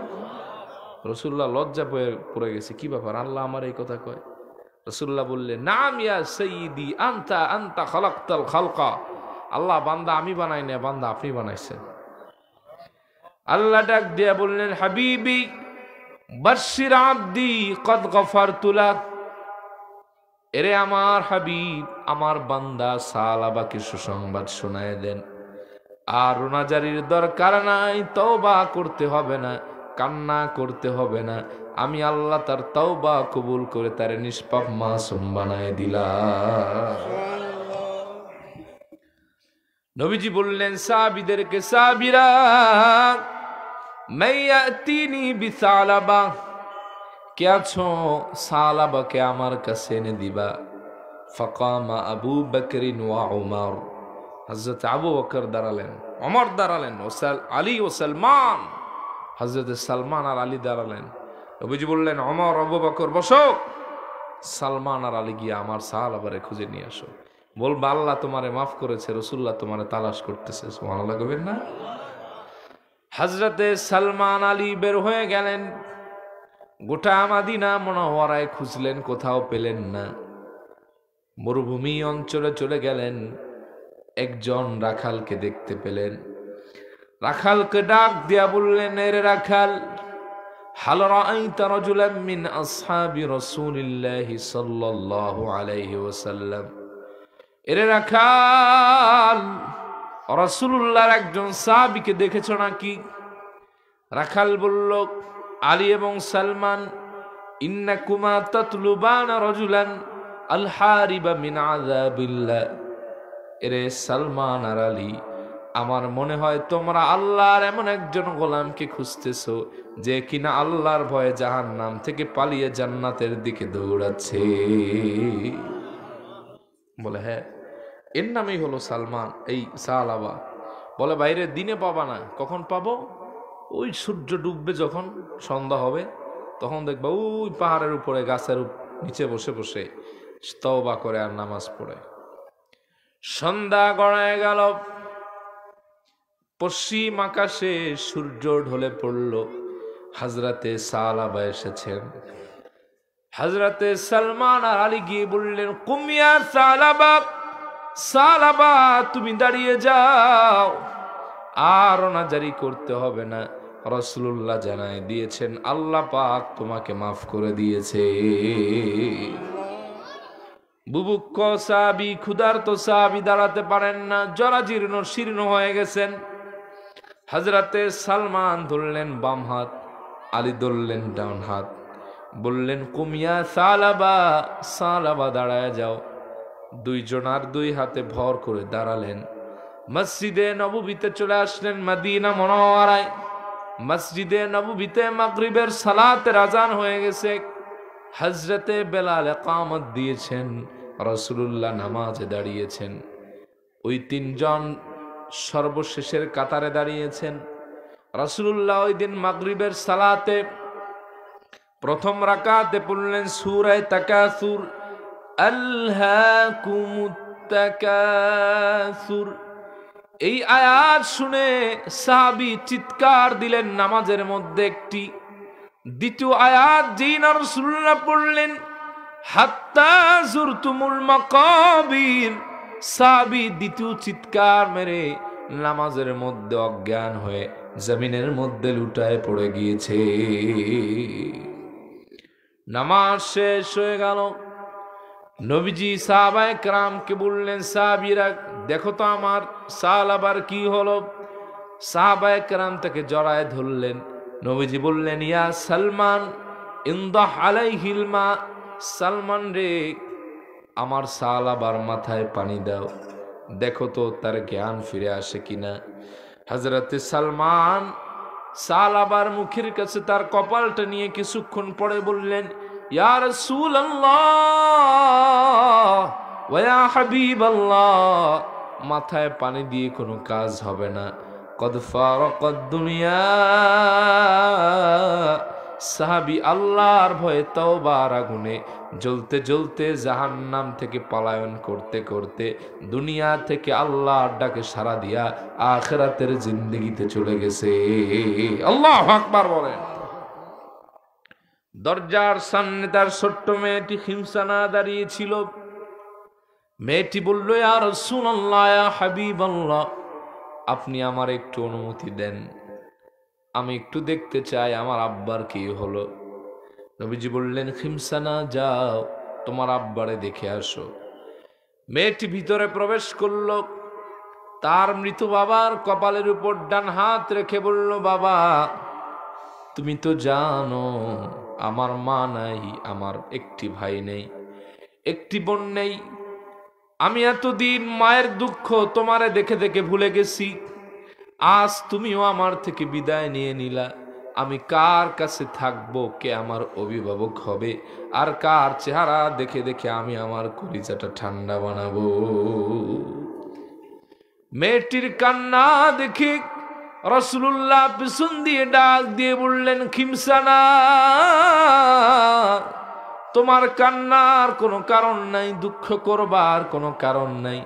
রাসূলুল্লাহ লজ্জা পড়ে গেছে, কি ব্যাপার, আল্লাহ আমার এই কথা কয়? রাসূলুল্লাহ বললেন, নাম ইয়া সাইয়্যিদি আনতা খালাকতাল খালকা, আল্লাহ, বান্দা আমি বানাই না, বান্দা আপনি বানাইছেন। আল্লাহ ডাক দিয়ে বললেন, হাবিবি বাশশির আবদি কদ গফারতু লাক, এরে আমার হাবিব, আমার বান্দা সালাবাকে সুসংবাদ শোনায় দেন, আর রোনাজারির দরকার নাই, তওবা করতে হবে না, কান্না করতে হবে না, আমি আল্লাহ তার তওবা কবুল করে তার নিষ্পাপ মাসুম বানায় দিলাম। নবীজি বললেন সাহাবীদেরকে, সাহাবীরা, মাইয়াতিনি বিসালাবা, কে আছো, সালাবাকে আমার কাছে এনে দিবা। ফাকামা আবু বকরিন ওয়া উমর, হযরত আবু বকর দাঁড়ালেন, ওমর দাঁড়ালেন, আলী ও সালমান, হযরত সালমান আর আলী দাঁড়ালেন। নবীজি বললেন, ওমর, আবু বকর বসো, সালমান আর আলী গিয়ে আমার সাহাবারে খুঁজে নিয়ে আসো, বলবা আল্লাহ তোমারে মাফ করেছে, রাসূলুল্লাহ তোমারে তালাশ করতেছে। সুবহানাল্লাহ কইবেন না? হযরতে সালমান আলী বের হয়ে গেলেন, গোটা মদিনা মুনাওয়ারায় খুঁজলেন, কোথাও পেলেন না। মরুভূমি অঞ্চলে চলে গেলেন, একজন রাখালকে দেখতে পেলেন। রাখালকে ডাক দিয়া বললেন, এরে রাখাল, হাল রাআইতা রাজুলাম মিন আসহাবি রাসূলিল্লাহি সাল্লাল্লাহু আলাইহি ওয়াসাল্লাম, এরে রাখাল, রাসূলুল্লাহর একজন সাহাবীকে দেখেছো নাকি? রাখাল বলল, আলী এবং সালমান, ইন্নাকুমা তাতলুবানা রাজুলান আল হারিবা মিন আযাবিল্লাহ, এরে সালমান আর আলী, আমার মনে হয় তোমরা আল্লাহর এমন একজন গোলামকে খুঁজতেছো যে কিনা আল্লাহর ভয়ে জাহান্নাম থেকে পালিয়ে জান্নাতের দিকে দৌড়াচ্ছে। বলে, হ্যাঁ, এর নামই হলো সালমান, এই সালাবা। বলে বাইরে দিনে পাবা না, কখন পাবো? ওই সূর্য ডুববে যখন, সন্ধ্যা হবে, তখন দেখবা ওই পাহাড়ের উপরে গাছের নিচে বসে বসে তওবা করে আর নামাজ পড়ে। সন্ধ্যা গড়ায় গেল, পশ্চিম আকাশে সূর্য ঢলে পড়ল। হযরতে সালাবা এসেছেন। হযরতে সালমান আর আলী গিয়ে বললেন, কুমিয়া সালাবা, সালাবা তুমি দাঁড়িয়ে যাও, আর অনাজারি করতে হবে না। রাসূলুল্লাহ জানায় দিয়েছেন আল্লাহ পাক তোমাকে মাফ করে দিয়েছে। বুভুক্ষ সাহাবী, ক্ষুধার্ত সাহাবী দাঁড়াতে পারেন না, জরাজীর্ণ শীর্ণ হয়ে গেছেন। হযরতে সালমান ধরলেন বাম হাত, আলী ধরলেন ডান হাত, বললেন কুমিয়া সালাবা, সালাবা দাঁড়ায় যাও। দুইজন আর দুই হাতে ভর করে দাঁড়ালেন। মসজিদে নববীতে চলে আসলেন, মদিনা মুনাওয়ারায়। মসজিদে নববীতে মাগরিবের সালাতের আজান হয়ে গেছে। হযরতে বেলাল ইকামত দিয়েছেন, রাসূলুল্লাহ নামাজে দাঁড়িয়েছেন। ওই তিনজন সর্বশেষের কাতারে দাঁড়িয়েছেন। রাসূলুল্লাহ ওই দিন মাগরিবের সালাতে প্রথম রাকাতে পড়লেন সূরা তাকাসুর, আলহাকুমুত তাকাসুর। এই আয়াত শুনে সাহাবী চিৎকার দিলেন নামাজের মধ্যে একটি। দ্বিতীয় আয়াত যেই না রাসূলুল্লাহ পড়লেন, হাত্তা যুরতুমুল মাকাবির, সাহাবী দ্বিতীয় চিৎকার মেরে নামাজের মধ্যে অজ্ঞান হয়ে জমিনের মধ্যে লুটায় পড়ে গিয়েছে। নামাজ শেষ হয়ে গেল। নবীজি সাহাবায়ে কেরামকে বললেন, সাহাবীরা দেখো তো আমার সালাবার কি হলো। সাহাবায়ে কেরাম তাকে জড়ায় ধরলেন। নবীজি বললেন, ইয়া সালমান ইনদাহ আলাইহিল মা, সালমান রে আমার সালাবার মাথায় পানি দাও, দেখো তো তার জ্ঞান ফিরে আসে কিনা। হযরতে সালমান সালাবার মুখের কাছে তার কপালটা নিয়ে কিছুক্ষণ পরে বললেন, ইয়া রাসূলুল্লাহ ওয়া ইয়া হাবিবাল্লাহ, মাথায় পানি দিয়ে কোনো কাজ হবে না। কদ ফারাকাদ দুনিয়া, সাহাবী আল্লাহর ভয়ে তওবার আগুনে জ্বলতে জ্বলতে জাহান্নাম থেকে পলায়ন করতে করতে দুনিয়া থেকে আল্লাহর ডাকে সাড়া দিয়া আখিরাতের জিন্দেগিতে চলে গেছে। আল্লাহু আকবার বলেন। দরজার সামনে তার ছোট্ট মেয়েটি খিমসানা দাঁড়িয়ে ছিল। মেয়েটি বলল, ইয়া রাসূলুল্লাহ ইয়া হাবিবাল্লাহ, আপনি আমার একটু অনুমতি দেন, আমি একটু দেখতে চাই আমার আব্বার কি হলো। নবীজি বললেন, খিমসানা যাও, তোমার আব্বারে দেখে আসো। মেয়েটি ভিতরে প্রবেশ করল। তার মৃত বাবার কপালের উপর ডান হাত রেখে বলল, বাবা তুমি তো জানো আমার মা নাই, আমার একটি ভাই নেই, একটি বোন নেই। আমি এতদিন মায়ের দুঃখ তোমারে দেখে দেখে ভুলে গেছি। আজ তুমিও আমার থেকে বিদায় নিয়ে নিলা। আমি কার কাছে থাকবো, কে আমার অভিভাবক হবে, আর কার চেহারা দেখে দেখে আমি আমার কলিজাটা ঠান্ডা বানাবো। মেয়েটির কান্না দেখে রাসূলুল্লাহ পিছন দিয়ে ডাক দিয়ে বললেন, খিমসানা তোমার কান্নার কোনো কারণ নাই, দুঃখ করবার কোনো কারণ নাই।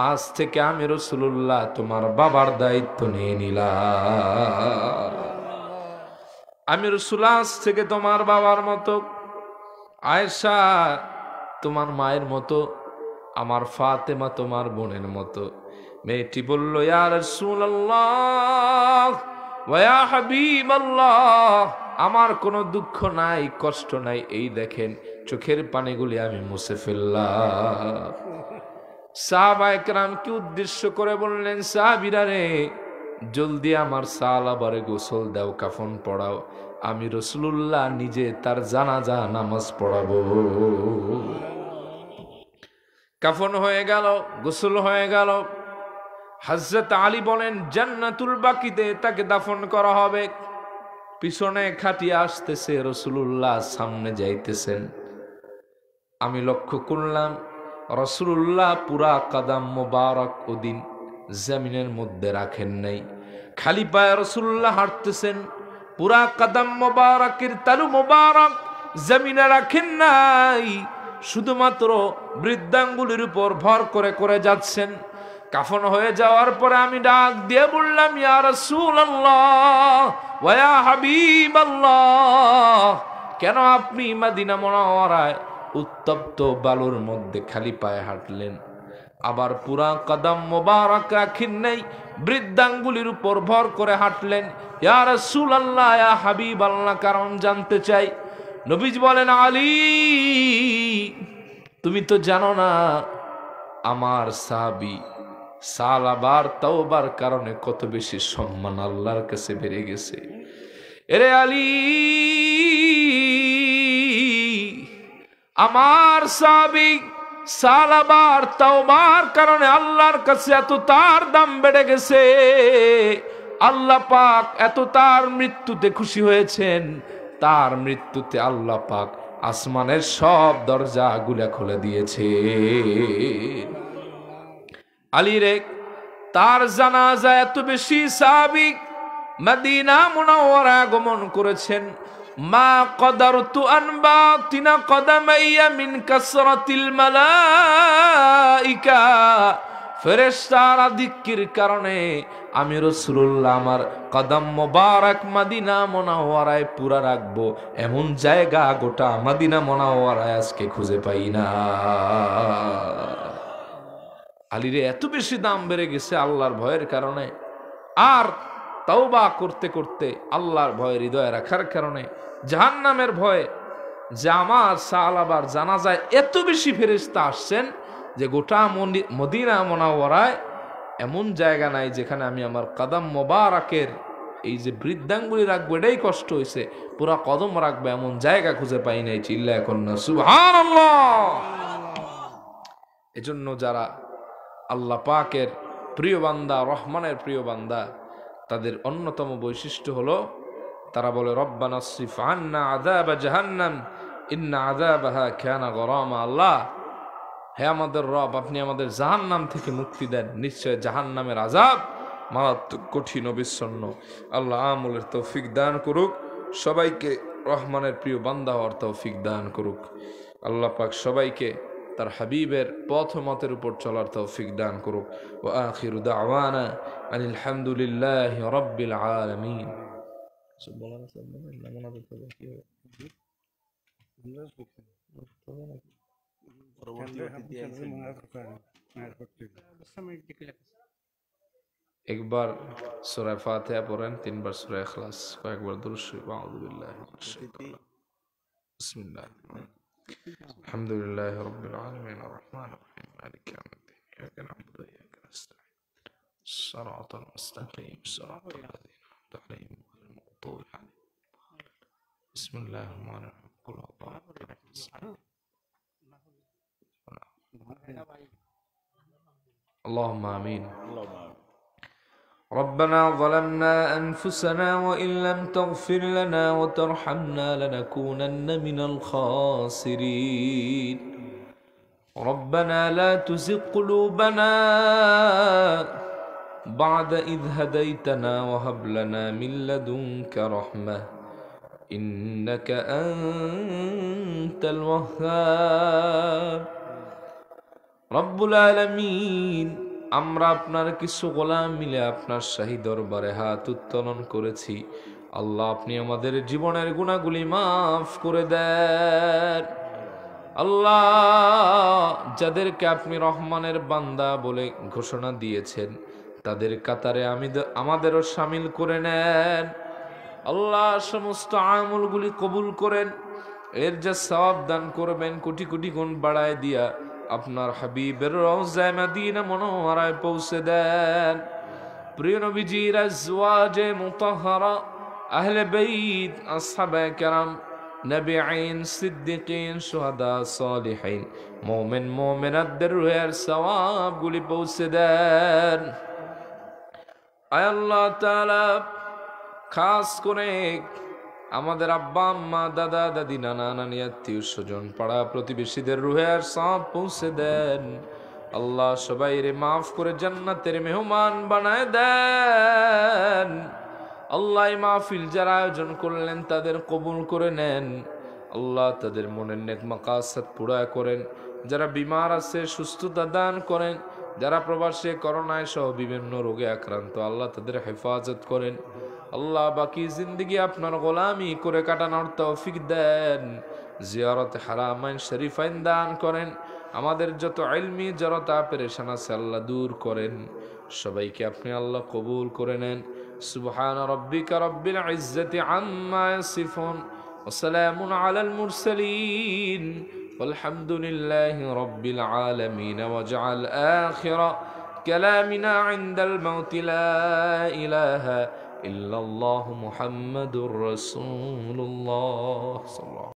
আজ থেকে আমি রাসূলুল্লাহ তোমার বাবার দায়িত্ব নিয়ে নিলাম। আমি রাসূল আজ থেকে তোমার বাবার মতো, আয়েশা তোমার মায়ের মতো, আমার ফাতেমা তোমার বোনের মতো। মেয়েটি বলল, ইয়া রাসূলুল্লাহ ওয়া ইয়া হাবিবাল্লাহ, আমার কোনো দুঃখ নাই, কষ্ট নাই, এই দেখেন চোখের পানিগুলি আমি মুছে ফেললাম। সাহাবায়ে কেরামকে উদ্দেশ্য করে বললেন, সাহাবীরা রে জলদি আমার সালাবারে গোসল দাও, কাফন পড়াও, আমি রাসূলুল্লাহ নিজে তার জানাজা নামাজ পড়াবো। কাফন হয়ে গেল, গোসল হয়ে গেল। হযরত আলী বলেন, জান্নাতুল বাকিতে তাকে দাফন করা হবে। পিছনে খাটিয়ে আসতেছে রাসূলুল্লাহ, সামনে যাইতেছেন। আমি লক্ষ্য করলাম রাসূলুল্লাহ পুরা কদম মোবারক ওদিন জমিনের মধ্যে রাখেন নাই, খালি পায়ে রাসূলুল্লাহ হাঁটতেছেন, পুরা কদম মোবারকের তালু মোবারক জমিনে রাখেন নাই, শুধুমাত্র বৃদ্ধাঙ্গুলির উপর ভর করে করে যাচ্ছেন। কাফন হয়ে যাওয়ার পরে আমি ডাক দিয়ে বললাম, ইয়া রাসূলুল্লাহ ওয়া ইয়া হাবিবাল্লাহ, কেন আপনি মদিনা মুনাওয়ারায় উত্তপ্ত বালুর মধ্যে খালি পায়ে হাঁটলেন, আবার পুরা কদম মোবারক রাখেন নাই, বৃদ্ধাঙ্গুলির উপর ভর করে হাঁটলেন? ইয়া রাসূলুল্লাহ ইয়া হাবিবাল্লাহ, কারণ জানতে চাই। নবীজি বলেন, আলী তুমি তো জানো না আমার সাহাবী সালাবার তাওবার কারণে কত বেশি সম্মান আল্লাহর কাছে বেড়ে গেছে। এরে আলী, আমার সাহাবী সালাবার তাওবার কারণে আল্লাহর কাছে এত তার দাম বেড়ে গেছে, আল্লাহ পাক এত তার মৃত্যুতে খুশি হয়েছেন, তার মৃত্যুতে আল্লাহ পাক আসমানের সব দরজা গুলা খুলে দিয়েছে। আলী রে, তার জানাজা এত বেশি সাহাবী মদিনা মুনাওয়ারা আগমন করেছেন, মা কদারতু আন বাতিনা কদামাইয়া মিন কাসরাতিল মালাইকা, ফেরেশতার দিক্কির কারণে আমি রাসূলুল্লাহ আমার কদম মোবারক মদিনা মুনাওয়ারায় পুরা রাখবো, এমন জায়গা গোটা মদিনা মুনাওয়ারায় আজকে খুঁজে পাই না। আলীরে এত বেশি দাম বেড়ে গেছে আল্লাহর ভয়ের কারণে, আর তাওবা করতে করতে আল্লাহর ভয় হৃদয়ে রাখার কারণে, জাহান্নামের ভয়ে, যে আমার সাহাবার জানাজায় এত বেশি ফেরেশতা আসছেন যে গোটা মদিনা মুনাওয়ারায় এমন জায়গা নাই যেখানে আমি আমার কদম মোবারকের এই যে বৃদ্ধাঙ্গুলি রাখবো, এটাই কষ্ট হয়েছে, পুরা কদম রাখবো এমন জায়গা খুঁজে পাই নাই। চিল্লায় এখন না সুবহানাল্লাহ। এজন্য যারা আল্লাহ পাকের প্রিয় বান্দা, রহমানের প্রিয় বান্দা, তাদের অন্যতম বৈশিষ্ট্য হলো তারা বলে, রব্বানা আসরিফ আন্না আযাব জাহান্নাম ইন্না আযাবাহা কানা গরামা। আল্লাহ, হে আমাদের রব, আপনি আমাদের জাহান্নাম থেকে মুক্তি দেন, নিশ্চয় জাহান্নামের আযাব মারাত্মক কঠিন ও বিষণ্ণ। আল্লাহ আমলের তৌফিক দান করুক, সবাইকে রহমানের প্রিয় বান্দা হওয়ার তৌফিক দান করুক। আল্লাহ পাক সবাইকে তার হাবিবের পথ মতের উপর চলার তৌফিক দান করুক। ওয়া আখিরু দাওয়ানা আনিল হামদুলিল্লাহি রাব্বিল আলামিন। একবার সূরা ফাতিহা পড়েন, তিনবার সূরা ইখলাস, কয়েকবার দুরূদ শরীফ, আউযু বিল্লাহি মিনাশ শাইতানির রাজিম। বিসমিল্লাহির রহমানির রহিম। আলহামদুলিল্লাহি রাব্বিল আলামিন আর রহমানির রহিম মালিকি ইয়াউমিদ্দিন ইয়্যাকা না'বুদু ওয়া ইয়্যাকা নাস্তাঈন সিরাতাল মুস্তাকিম সিরাতাল লাযীনা আন'আমতা আলাইহিম গায়রিল মাগদূবি আলাইহিম। বিসমিল্লাহির রহমানির রহিম। কুল হুয়াল্লাহু আহাদ। اللهم آمين. ربنا ظلمنا أنفسنا وإن لم تغفر لنا وترحمنا لنكونن من الخاسرين. ربنا لا تزغ قلوبنا بعد إذ هديتنا وهب لنا من لدنك رحمة إنك أنت الوهاب. রব্বুল আলামিন, আমরা আপনার কিছু গোলাম মিলে আপনার শাহী দরবারে হাত উত্তোলন করেছি। আল্লাহ, আপনি আমাদের জীবনের গুনাহগুলি মাফ করে দেন। আল্লাহ, যাদেরকে আপনি রহমানের বান্দা বলে ঘোষণা দিয়েছেন তাদের কাতারে আমাদেরও শামিল করে নেন। আল্লাহ, সমস্ত আমলগুলি কবুল করেন, এর যা সওয়াব দান করবেন কোটি কোটি গুণ বাড়ায় দিয়া আপনার হাবিবের রওজায়ে মদিনা মুনাওয়ারায় পৌঁছে দেন। প্রিয় নবীজির আজওয়াজে মুতাহহারা, আহলে বাইত, আসহাবে কেরাম, নবীঈন, সিদ্দিকীন, শুহাদা, সালিহিন, মুমিন মুমিনাতদের রুহের সওয়াবগুলি পৌঁছে দেন। আয় আল্লাহ তাআলা, খাস করে আমাদের আব্বা আম্মা, দাদা দাদি, নানা নানি, আত্মীয় স্বজন, পাড়া প্রতিবেশীদের রুহে আর সওয়াব পৌঁছে দেন। আল্লাহ সবাইরে মাফ করে জান্নাতের মেহমান বানায় দেন। আল্লাহ এই মাহফিল যারা আয়োজন করলেন তাদের কবুল করে নেন। আল্লাহ তাদের মনের নেক মাকাসাদ পুরা করেন। যারা বিমার আছে সুস্থতা দান করেন। যারা প্রবাসে করোনায় সহ বিভিন্ন রোগে আক্রান্ত আল্লাহ তাদের হেফাজত করেন। আল্লাহ বাকি জিন্দগি আপনার গোলামি করে কাটানোর তৌফিক দেন। জিয়ারত হারামাইন শরীফাইন দান করেন। আমাদের যত ইলমি জড়তা পেরেশান আছে আল্লাহ দূর করেন। সবাইকে আপনি আল্লাহ কবুল করে নেন। সুবহান রাব্বিকা রাব্বিল ইজ্জাতি আম্মা ইয়াসিফুন ওয়া সালামুন আলাল মুরসালিন والحمد لله رب العالمين واجعل آخر كلامنا عند الموت لا إله إلا الله محمد رسول الله صلى الله عليه وسلم.